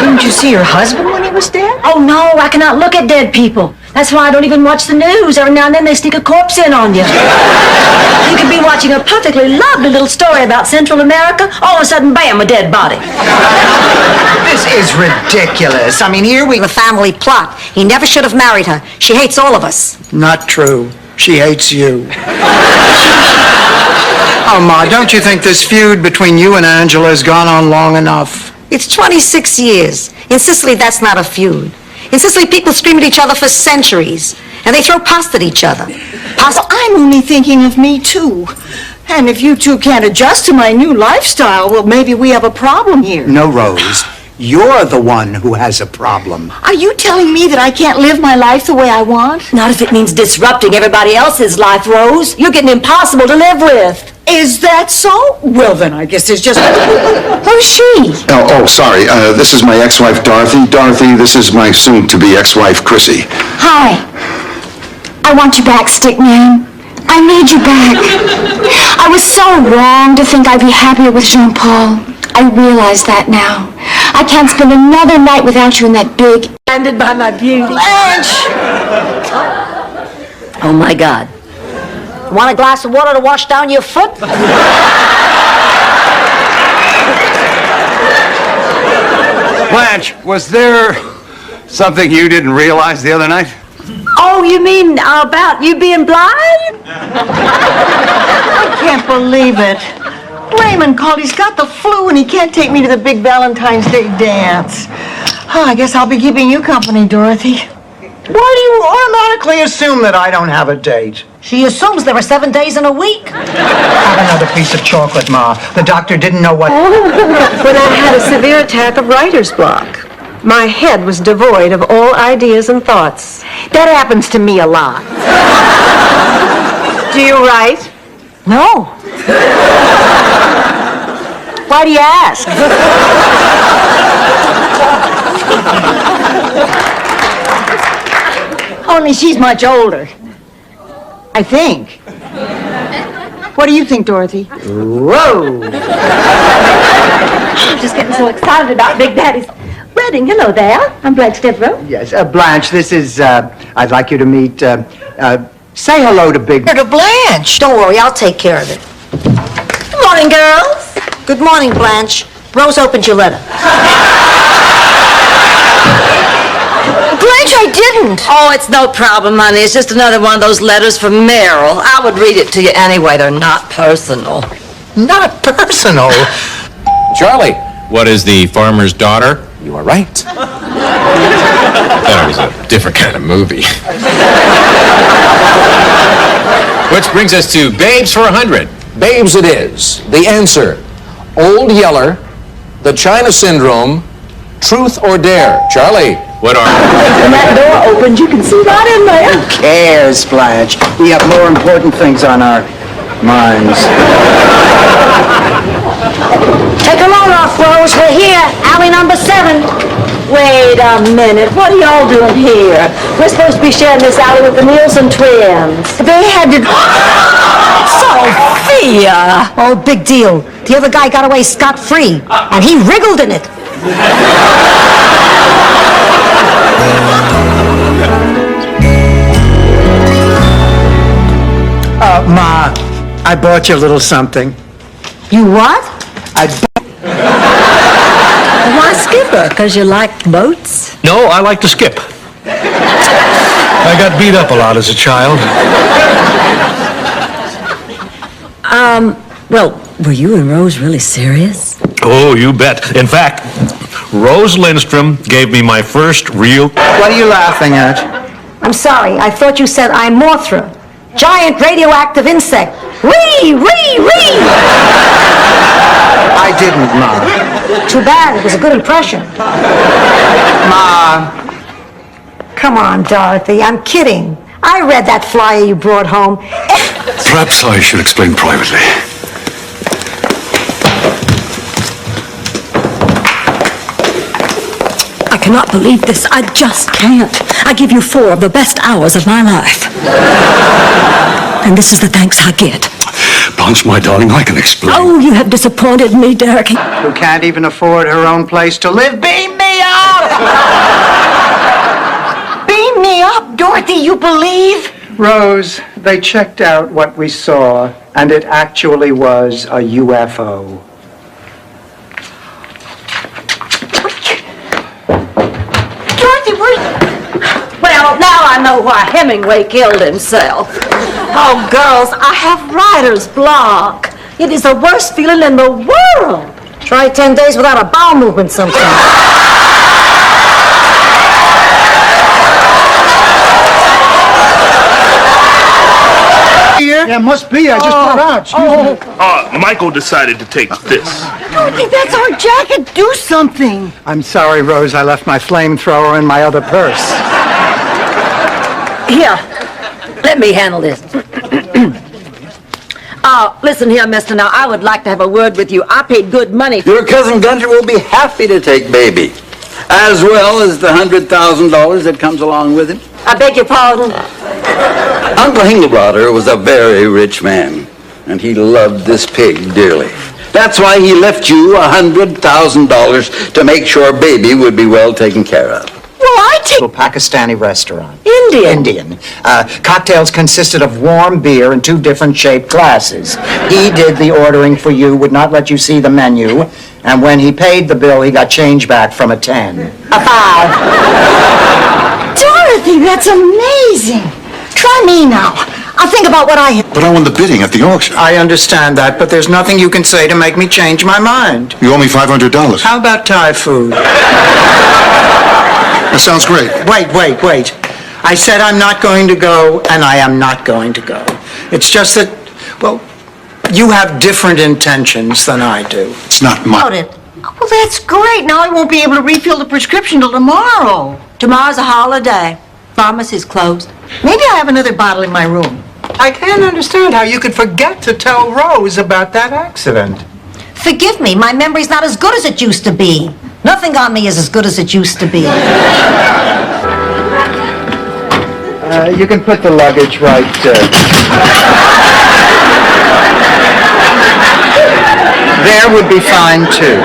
Didn't you see your husband when he was dead? Oh, no, I cannot look at dead people. That's why I don't even watch the news. Every now and then they sneak a corpse in on you. You could be watching a perfectly lovely little story about Central America. All of a sudden, bam, a dead body. This is ridiculous. I mean, here we... The family plot. He never should have married her. She hates all of us. Not true. She hates you. Oh, Ma, don't you think this feud between you and Angela has gone on long enough? It's 26 years. In Sicily, that's not a feud. In Sicily, people scream at each other for centuries, and they throw pasta at each other. Well, I'm only thinking of me, too. And if you two can't adjust to my new lifestyle, well, maybe we have a problem here. No, Rose. You're the one who has a problem. Are you telling me that I can't live my life the way I want? Not if it means disrupting everybody else's life, Rose. You're getting impossible to live with. Is that so? Well, then I guess there's just... Who's she? Oh, sorry. This is my ex-wife, Dorothy. Dorothy, this is my soon-to-be ex-wife, Chrissy. Hi. I want you back, Stickman. I need you back. I was so wrong to think I'd be happier with Jean-Paul. I realize that now. I can't spend another night without you in that big... Landed by my beauty. Blanche! Oh, my God. Want a glass of water to wash down your foot? Blanche, was there something you didn't realize the other night? Oh, you mean about you being blind? I can't believe it. Raymond called. He's got the flu and he can't take me to the big Valentine's Day dance. Oh, I guess I'll be keeping you company, Dorothy. Why do you automatically assume that I don't have a date? She assumes there are 7 days in a week. Have another piece of chocolate, Ma. The doctor didn't know what... When I had a severe attack of writer's block, my head was devoid of all ideas and thoughts. That happens to me a lot. Do you write? No. Why do you ask? Only she's much older. I think. What do you think, Dorothy? Whoa! I'm just getting so excited about Big Daddy's. Redding. Hello there. I'm Blanche Devereaux. Yes, Blanche, this is, I'd like you to meet, say hello to Big... To Blanche. Don't worry, I'll take care of it. Good morning, girls. Good morning, Blanche. Rose opened your letter. Blanche, I didn't. Oh, it's no problem, honey. It's just another one of those letters from Meryl. I would read it to you anyway. They're not personal. Not personal? Charlie, what is the farmer's daughter? You are right. That was a different kind of movie. Which brings us to Babes for 100. Babes it is. The answer, Old Yeller, The China Syndrome, Truth or Dare. Charlie, what are... When that door opens, you can see right in there. Who cares, Blanche? We have more important things on our minds. Take a load off, Rose. We're here. Alley number 7. Wait a minute. What are y'all doing here? We're supposed to be sharing this alley with the Nielsen twins. They had to... Sophia! Oh, big deal. The other guy got away scot-free, and he wriggled in it. Ma, I bought you a little something. You what? Why skipper? Because you like boats? No, I like to skip. I got beat up a lot as a child. Well, were you and Rose really serious? Oh, you bet. In fact, Rose Lindstrom gave me my first real... What are you laughing at? I'm sorry. I thought you said Mothra. Giant radioactive insect. Ree! I didn't, Ma. Too bad. It was a good impression. Ma. Come on, Dorothy. I'm kidding. I read that flyer you brought home. Perhaps I should explain privately. I cannot believe this. I just can't. I give you 4 of the best hours of my life. And this is the thanks I get. Blanche, my darling, I can explain. Oh, you have disappointed me, Derek. Who can't even afford her own place to live. Beam me up! Beam me up, Dorothy, you believe? Rose, they checked out what we saw, and it actually was a UFO. Dorothy, well, now I know why Hemingway killed himself. Oh, girls, I have writer's block. It is the worst feeling in the world. Try 10 days without a bowel movement sometime. Yeah, must be. I just brought out. Excuse me. Michael decided to take this. Dorothy, that's our jacket. Do something. I'm sorry, Rose. I left my flamethrower in my other purse. Here, let me handle this. Listen here, mister. Now, I would like to have a word with you. I paid good money for... Your cousin Gunter will be happy to take baby, as well as the $100,000 that comes along with him. I beg your pardon? Uncle Hingelbroder was a very rich man, and he loved this pig dearly. That's why he left you $100,000 to make sure baby would be well taken care of. Well, I take a Pakistani restaurant. Indian. Cocktails consisted of warm beer in 2 different shaped glasses. He did the ordering for you, would not let you see the menu, and when he paid the bill, he got change back from a 10. A 5. Dorothy, that's amazing. Try me now. I'll think about what I... But I won the bidding at the auction. I understand that, but there's nothing you can say to make me change my mind. You owe me $500. How about Thai food? That sounds great. Wait. I said I'm not going to go, and I am not going to go. It's just that, well, you have different intentions than I do. It's not my... Well, that's great. Now I won't be able to refill the prescription till tomorrow. Tomorrow's a holiday. Pharmacy's closed. Maybe I have another bottle in my room. I can't understand how you could forget to tell Rose about that accident. Forgive me, my memory's not as good as it used to be. Nothing on me is as good as it used to be. You can put the luggage right there would be fine, too.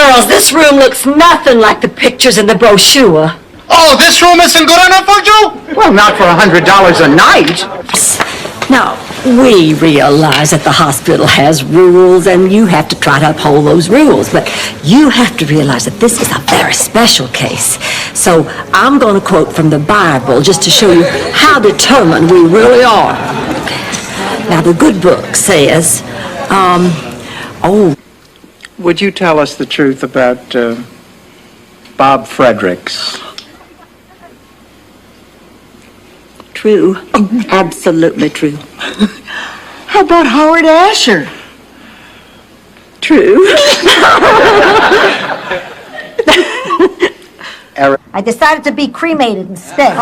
girls, this room looks nothing like the pictures in the brochure. Oh, this room isn't good enough for you? Well, not for $100 a night. Now, we realize that the hospital has rules, and you have to try to uphold those rules, but you have to realize that this is a very special case. So I'm going to quote from the Bible just to show you how determined we really are. Now, the good book says, Would you tell us the truth about Bob Fredericks? True. Absolutely true. How about Howard Asher? True. I decided to be cremated instead.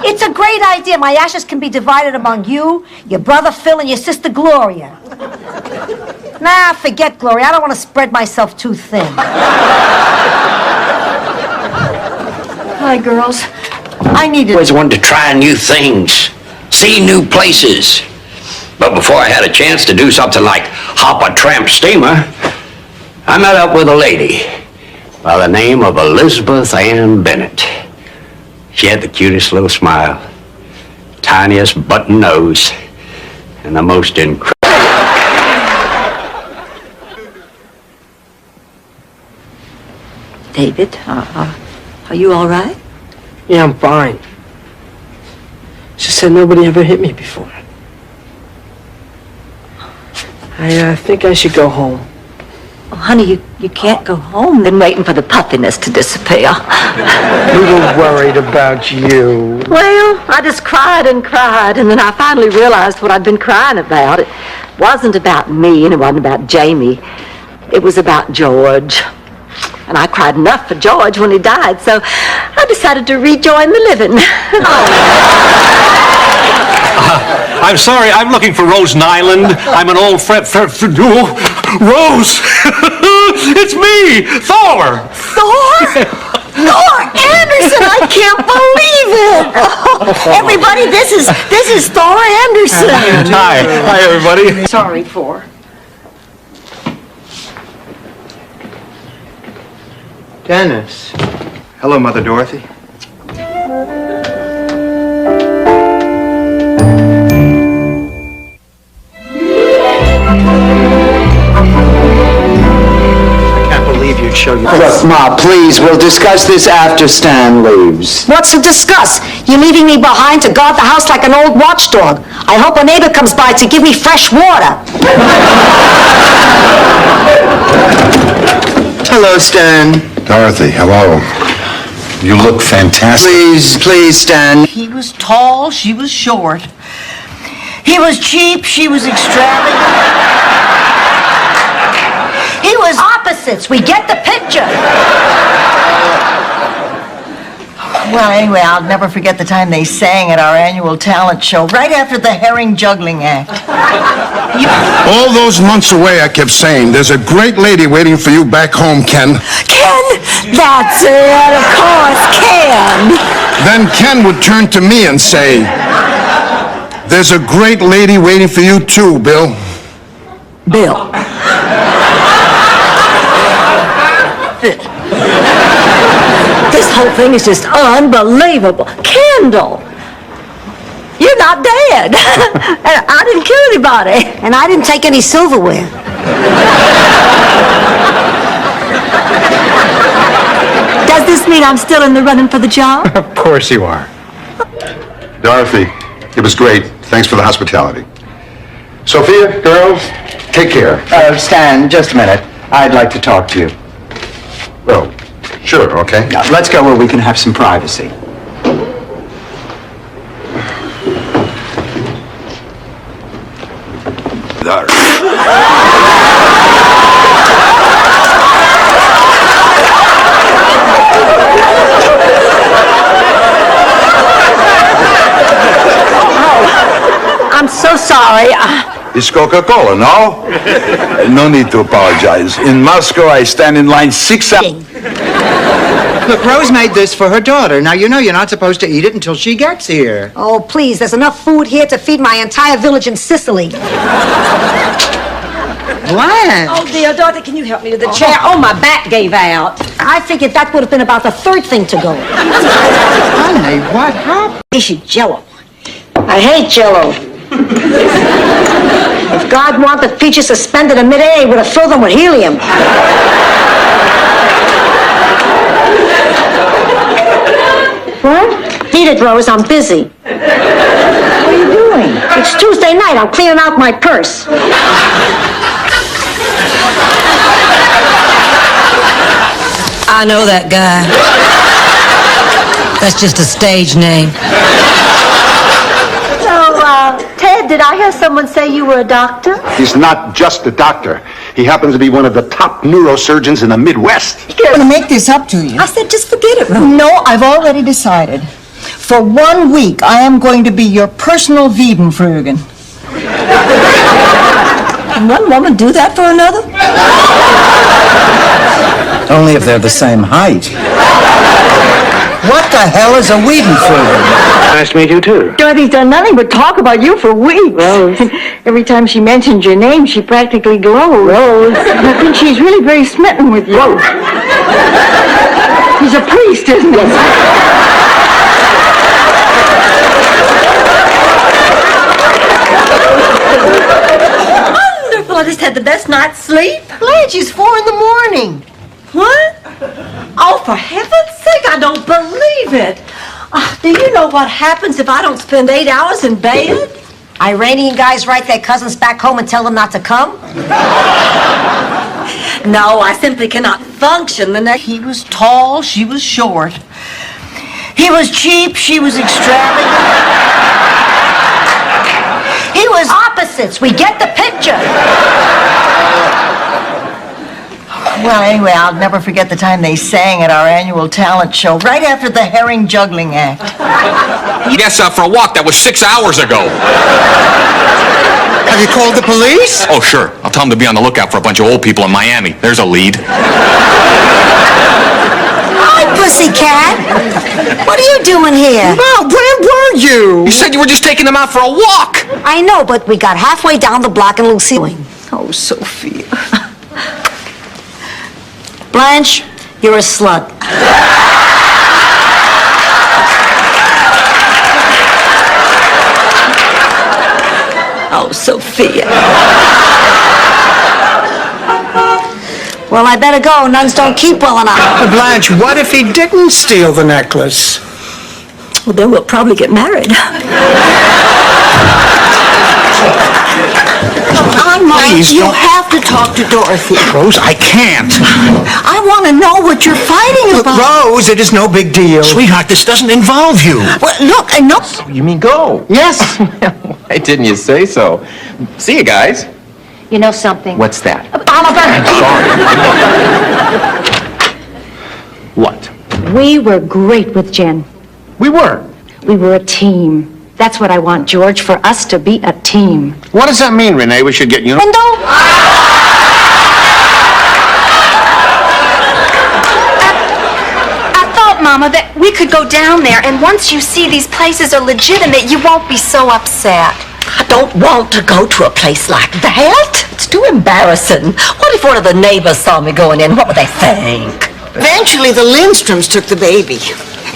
It's a great idea. My ashes can be divided among you, your brother Phil, and your sister Gloria. Nah, forget Gloria. I don't want to spread myself too thin. Hi, girls. I needed... Always wanted to try new things, see new places. But before I had a chance to do something like hop a tramp steamer, I met up with a lady by the name of Elizabeth Ann Bennett. She had the cutest little smile, tiniest button nose, and the most incredible... David, are you all right? Yeah, I'm fine. She said nobody ever hit me before. I think I should go home. Oh, honey, you can't go home. Been waiting for the puffiness to disappear. A little worried about you. Well, I just cried and cried, and then I finally realized what I'd been crying about. It wasn't about me, and it wasn't about Jamie. It was about George. And I cried enough for George when he died, so I decided to rejoin the living. I'm sorry, I'm looking for Rose Nyland. I'm an old friend. Rose! It's me, Thor! Thor? Thor Anderson! I can't believe it! Oh, everybody, this is Thor Anderson. Hi, everybody. Sorry, Thor. Dennis. Hello, Mother Dorothy. You'd show you. Look, Ma, please, we'll discuss this after Stan leaves. What's to discuss? You're leaving me behind to guard the house like an old watchdog. I hope a neighbor comes by to give me fresh water. Hello, Stan. Dorothy, hello. You look fantastic. Please, Stan. He was tall, she was short. He was cheap, she was extravagant. He was opposites. We get the picture. Well, anyway, I'll never forget the time they sang at our annual talent show, right after the herring juggling act. All those months away, I kept saying, there's a great lady waiting for you back home, Ken. Ken? That's it, of course, Ken. Then Ken would turn to me and say, there's a great lady waiting for you too, Bill. Bill. This whole thing is just unbelievable. Kendall, you're not dead. I didn't kill anybody. And I didn't take any silverware. Does this mean I'm still in the running for the job? Of course you are. Dorothy, it was great. Thanks for the hospitality. Sophia, girls, take care. Stan, just a minute. I'd like to talk to you. Well, sure, okay. Now, let's go where we can have some privacy. I'm so sorry. It's Coca-Cola, no? No need to apologize. In Moscow, I stand in line 6 hours. Look, Rose made this for her daughter. Now, you know you're not supposed to eat it until she gets here. Oh, please, there's enough food here to feed my entire village in Sicily. Blanche. Oh, dear, Dorothy, can you help me to the chair? Oh, my back gave out. I figured that would have been about the third thing to go. Honey, what happened? Issue Jell-O. I hate Jell-O. If God wanted the peaches suspended in midair, he would have filled them with helium. What? Beat it, Rose. I'm busy. What are you doing? It's Tuesday night. I'm cleaning out my purse. I know that guy. That's just a stage name. So, Ted, did I hear someone say you were a doctor? He's not just a doctor. He happens to be one of the top neurosurgeons in the Midwest. I'm going to make this up to you. I said, just forget it, Rose. No, I've already decided. For 1 week, I am going to be your personal Wiedenfrugen. Can one woman do that for another? Only if they're the same height. What the hell is a Wiedenfrugen? Nice to meet you, too. Dorothy's done nothing but talk about you for weeks. Rose. Every time she mentions your name, she practically glows. Rose. I think she's really very smitten with you. Rose. He's a priest, isn't he? Wonderful. I just had the best night's sleep. Blanche, it's 4 a.m. What? Oh, for heaven's sake, I don't believe it. Do you know what happens if I don't spend 8 hours in bed? Iranian guys write their cousins back home and tell them not to come? No, I simply cannot function the next... He was tall, she was short. He was cheap, she was extravagant. He was opposites. We get the picture. Well, anyway, I'll never forget the time they sang at our annual talent show, right after the herring juggling act. Yes, for a walk. That was 6 hours ago. Have you called the police? Oh, sure. I'll tell them to be on the lookout for a bunch of old people in Miami. There's a lead. Hi, pussycat. What are you doing here? Mom, where were you? You said you were just taking them out for a walk. I know, but we got halfway down the block and Lucille. Oh, Sophia. Blanche, you're a slut. Oh, Sophia. Well, I better go. Nuns don't keep well enough. Blanche, what if he didn't steal the necklace? Well, then we'll probably get married. Please, you don't... have to talk to Dorothy. Rose, I can't. I want to know what you're fighting about. Rose, it is no big deal. Sweetheart, this doesn't involve you. Well, look, I know. You mean go? Yes. Why didn't you say so? See you guys. You know something? What's that? Oliver! Sorry. What? We were great with Jen. We were. We were a team. That's what I want, George, for us to be a team. What does that mean, Renee? We should get you. I thought, Mama, that we could go down there, and once you see these places are legitimate, you won't be so upset. I don't want to go to a place like that. It's too embarrassing. What if one of the neighbors saw me going in? What would they think? Eventually, the Lindstroms took the baby.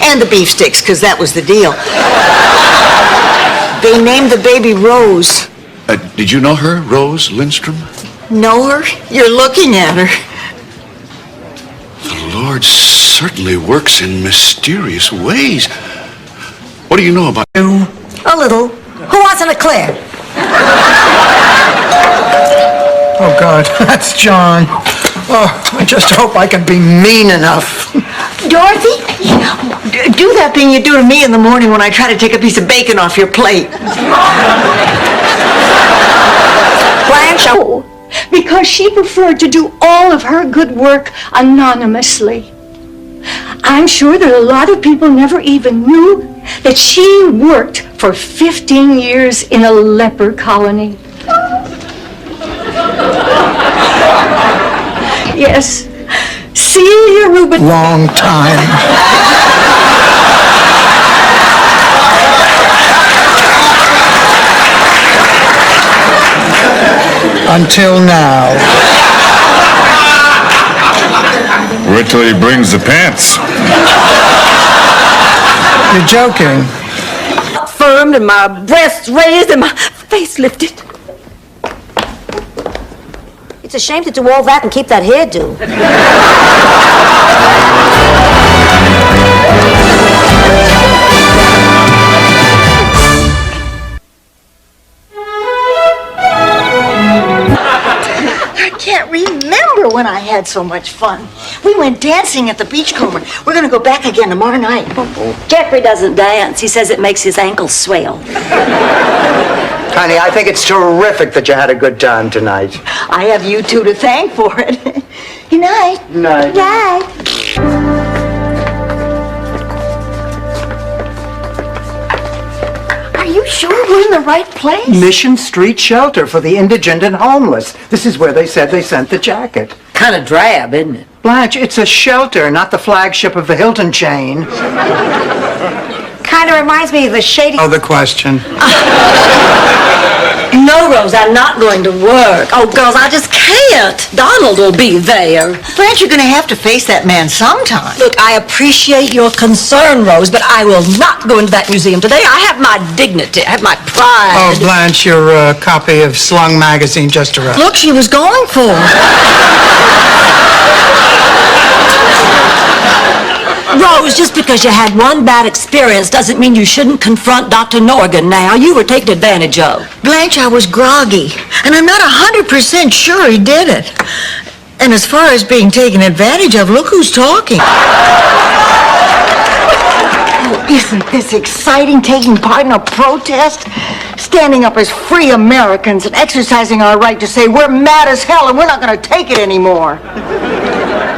And the beefsteaks, because that was the deal. They named the baby Rose. Did you know her, Rose Lindstrom? Know her? You're looking at her. The Lord certainly works in mysterious ways. What do you know about you? A little. Who wants an eclair? Oh, God, that's John. Oh, I just hope I can be mean enough. Dorothy, do that thing you do to me in the morning when I try to take a piece of bacon off your plate. Blanche, because she preferred to do all of her good work anonymously. I'm sure that a lot of people never even knew that she worked for 15 years in a leper colony. Yes, Celia Rubin. Long time. Until now. Wait till he brings the pants. You're joking. Firmed and my breasts raised and my face lifted. It's a shame to do all that and keep that hairdo. I can't remember when I had so much fun. We went dancing at the Beachcomber. We're going to go back again tomorrow night. Jeffrey doesn't dance. He says it makes his ankles swell. Honey, I think it's terrific that you had a good time tonight. I have you two to thank for it. Good night. Night. Good night. Are you sure we're in the right place? Mission Street Shelter for the Indigent and Homeless. This is where they said they sent the jacket. Kind of drab, isn't it? Blanche, it's a shelter, not the flagship of the Hilton chain. Kind of reminds me of the shady... Oh, the question. No, Rose, I'm not going to work. Oh, girls, I just can't. Donald will be there. Blanche, you're going to have to face that man sometime. Look, I appreciate your concern, Rose, but I will not go into that museum today. I have my dignity. I have my pride. Oh, Blanche, your copy of Slung magazine just arrived. Look, she was going for it. Rose, just because you had one bad experience doesn't mean you shouldn't confront Dr. Norgan now. You were taken advantage of. Blanche, I was groggy, and I'm not 100% sure he did it. And as far as being taken advantage of, look who's talking. Oh, isn't this exciting, taking part in a protest? Standing up as free Americans and exercising our right to say we're mad as hell and we're not going to take it anymore.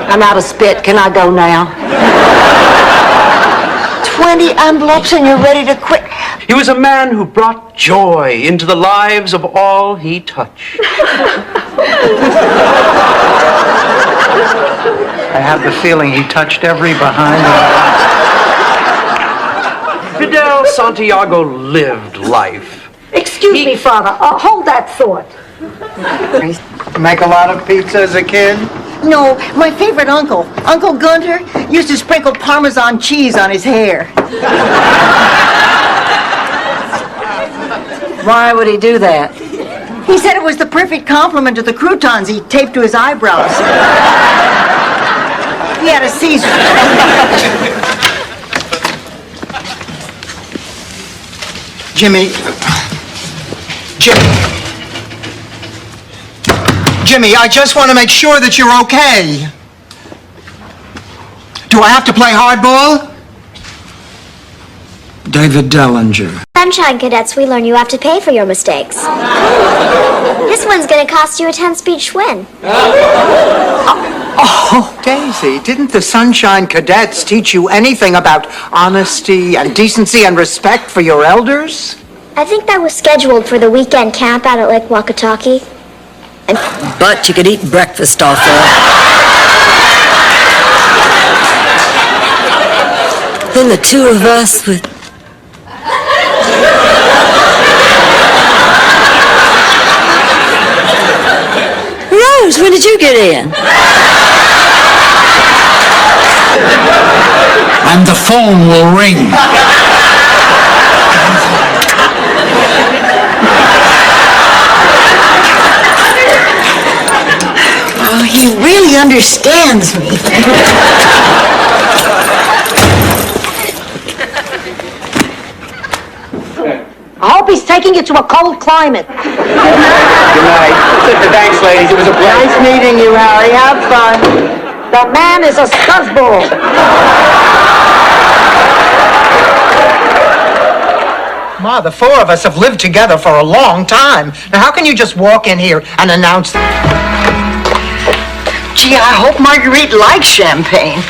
I'm out of spit. Can I go now? 20 envelopes and you're ready to quit. He was a man who brought joy into the lives of all he touched. I have the feeling he touched every behind the... Fidel Santiago lived life. Excuse me, Father. Hold that thought. Make a lot of pizza as a kid? No, my favorite uncle, Uncle Gunter, used to sprinkle Parmesan cheese on his hair. Why would he do that? He said it was the perfect compliment to the croutons he taped to his eyebrows. He had a Caesar. Jimmy, I just want to make sure that you're okay. Do I have to play hardball? David Dellinger. Sunshine Cadets, we learn you have to pay for your mistakes. This one's gonna cost you a 10-speed Schwinn. Oh, Daisy, didn't the Sunshine Cadets teach you anything about honesty and decency and respect for your elders? I think that was scheduled for the weekend camp out at Lake Wakataki. But you could eat breakfast off there. Then the two of us would... Rose, when did you get in? And the phone will ring. Oh, he really understands me. I hope he's taking you to a cold climate. Good night. Thanks, ladies. It was a pleasure. Nice meeting you, Harry. Have fun. The man is a scuzzball. Ma, the four of us have lived together for a long time. Now, how can you just walk in here and announce... Gee, I hope Marguerite likes champagne.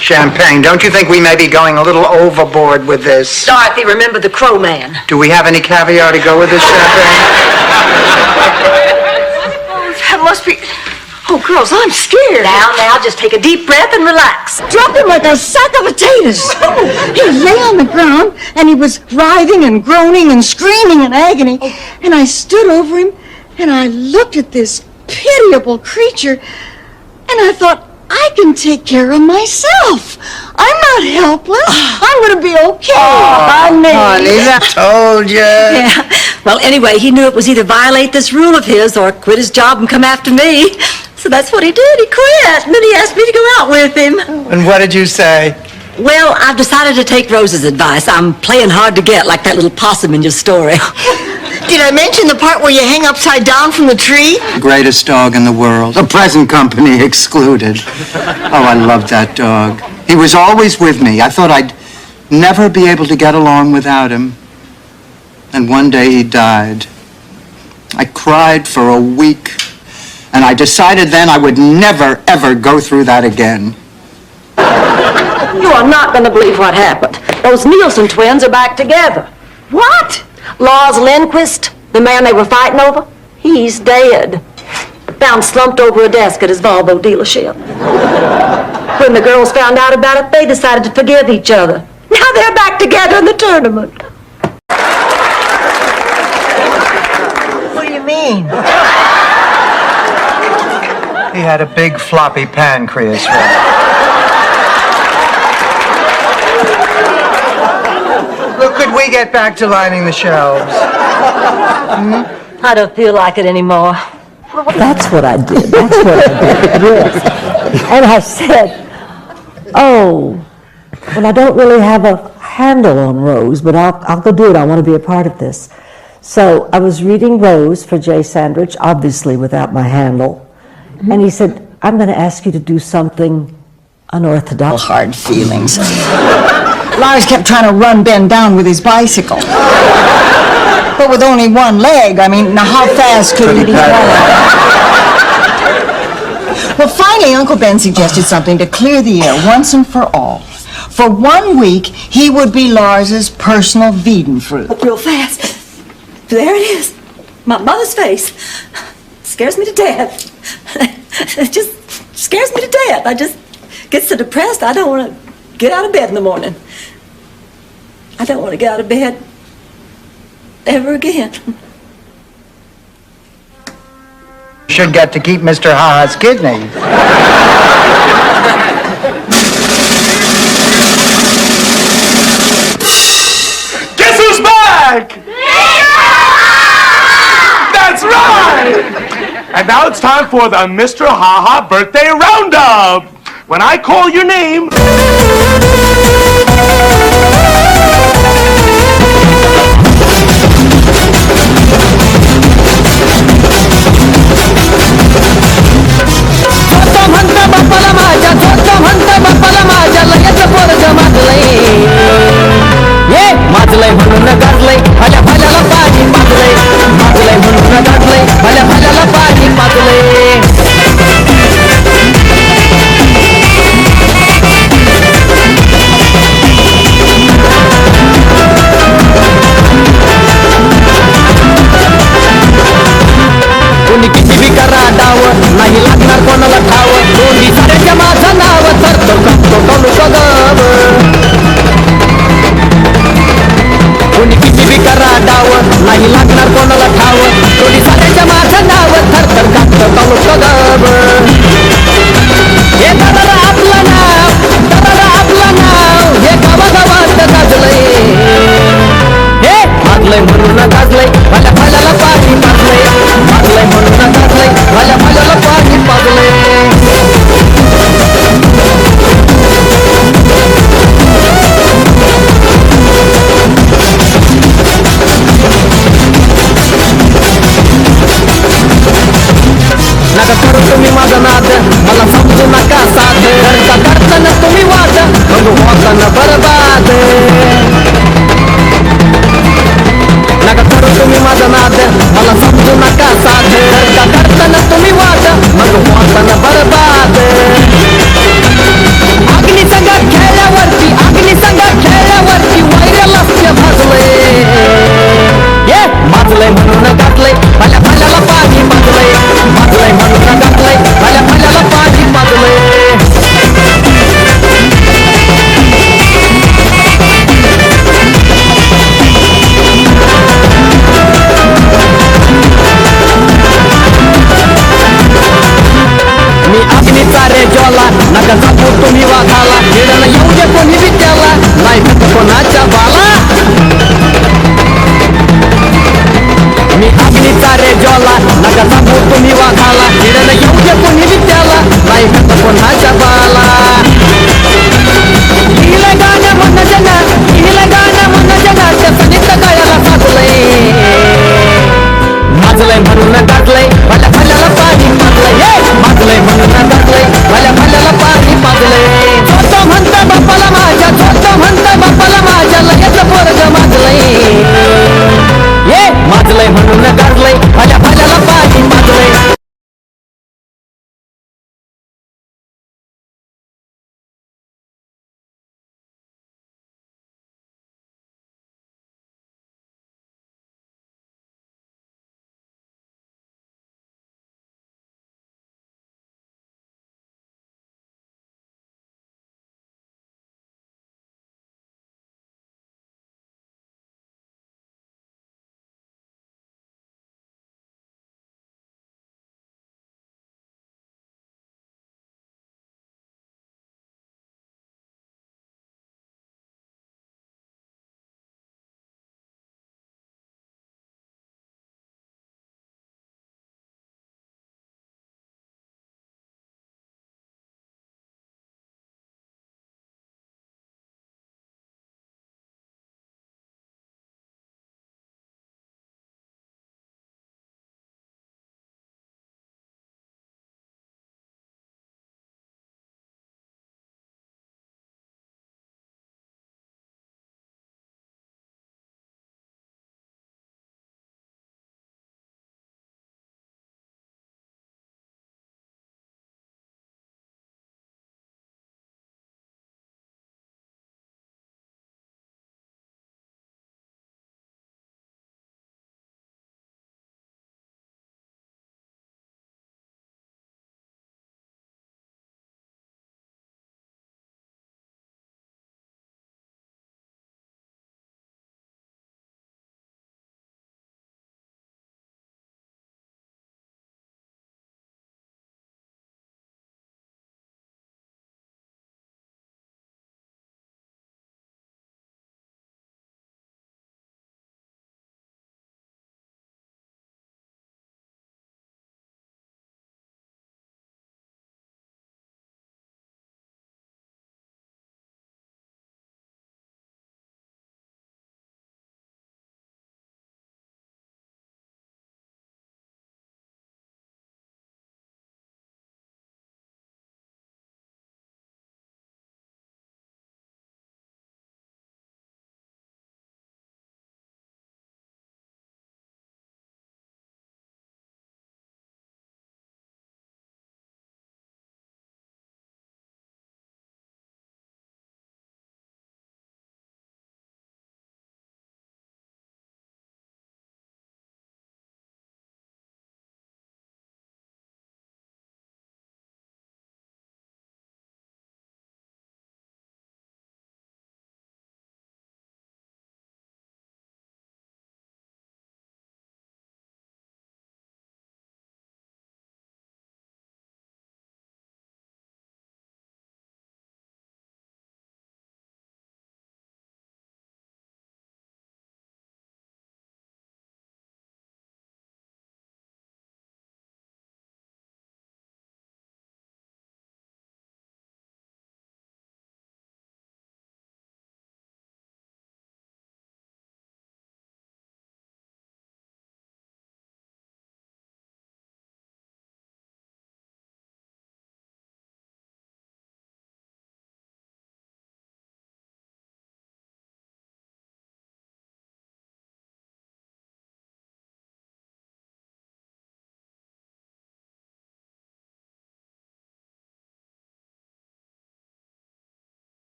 Champagne. Don't you think we may be going a little overboard with this? Dorothy, remember the Crow Man. Do we have any caviar to go with this champagne? Oh, that must be... Oh, girls, I'm scared. Now, just take a deep breath and relax. Dropped him like a sack of potatoes. He lay on the ground, and he was writhing and groaning and screaming in agony. And I stood over him, And I looked at this pitiable creature, and I thought, I can take care of myself. I'm not helpless. I'm going to be okay. Honey, I told you. Yeah. Well, anyway, he knew it was either violate this rule of his or quit his job and come after me. So that's what he did. He quit. And then he asked me to go out with him. And what did you say? Well, I've decided to take Rose's advice. I'm playing hard to get, like that little possum in your story. Did I mention the part where you hang upside down from the tree? Greatest dog in the world. The present company excluded. Oh, I loved that dog. He was always with me. I thought I'd never be able to get along without him. And one day he died. I cried for a week. And I decided then I would never, ever go through that again. You are not going to believe what happened. Those Nielsen twins are back together. What? Lars Lindquist, the man they were fighting over, he's dead. Found slumped over a desk at his Volvo dealership. When the girls found out about it, they decided to forgive each other. Now they're back together in the tournament. What do you mean? He had a big floppy pancreas. Look, could we get back to lining the shelves? I don't feel like it anymore. That's what I did. That's what I did. Yes. And I said, oh, well, I don't really have a handle on Rose, but I'll go do it. I want to be a part of this. So I was reading Rose for Jay Sandrich, obviously without my handle. And he said, I'm going to ask you to do something unorthodox. Hard feelings. Lars kept trying to run Ben down with his bicycle. But with only one leg, I mean, now how fast could he be going? Well, finally, Uncle Ben suggested something to clear the air once and for all. For 1 week, he would be Lars's personal Wiedenfruit. Up real fast. There it is. My mother's face. Scares me to death. It just scares me to death. I just get so depressed, I don't want to get out of bed in the morning. I don't want to get out of bed ever again. Should get to keep Mr. Ha-Ha's kidney. Guess who's back? That's right! And now it's time for the Mr. Ha-Ha birthday roundup. When I call your name... माजलय म्हणून गाजलय भल्या भल्याला पाणी पाजलय माजलय म्हणून गाजलय भल्या भल्याला पाणी पाजलय कोणी किती B करा डाव नाही लागणार कोणाला ठाव दोन्ही साऱ्याच्या माझं नाव तर तो तालुका गाव कोणी किती बी करा डाव नाही लागणार कोणाला ठाव कोणी साऱ्याच्या माझं नाव थरथर कापतं तालुका गाव हे दादा आपलं नाव हे गावागावात गाजलंय हे मागलंय म्हणून गाजलंय भल्या भल्याला पाणी पाजलंय मागलंय म्हणून गाजलंय भल्या भल्याला पाणी पाजलंय नका करू तुम्ही माझा नाद मला समजू नका साध करताना तुम्ही वाद मग होताना बरबाद नका करू तुम्ही माझा नाद मला समजू नका साध करताना तुम्ही वाद मग होताना बरबाद अग्नी संघात खेळल्यावरती वैरलास्य भाजलंय ये माजलंय म्हणून गाजलंय भल्या भल्याला पाणी पाजलंय माजलंय म्हणून गाजलंय भल्या भल्याला पाणी पाजलंय तुम्ही वाघाला खेळणं येऊ दे कोणी बी त्याला नाही फक्त कोणाच्या बाला मी अग्नीचा रे ज्वाला नका सांगू तुम्ही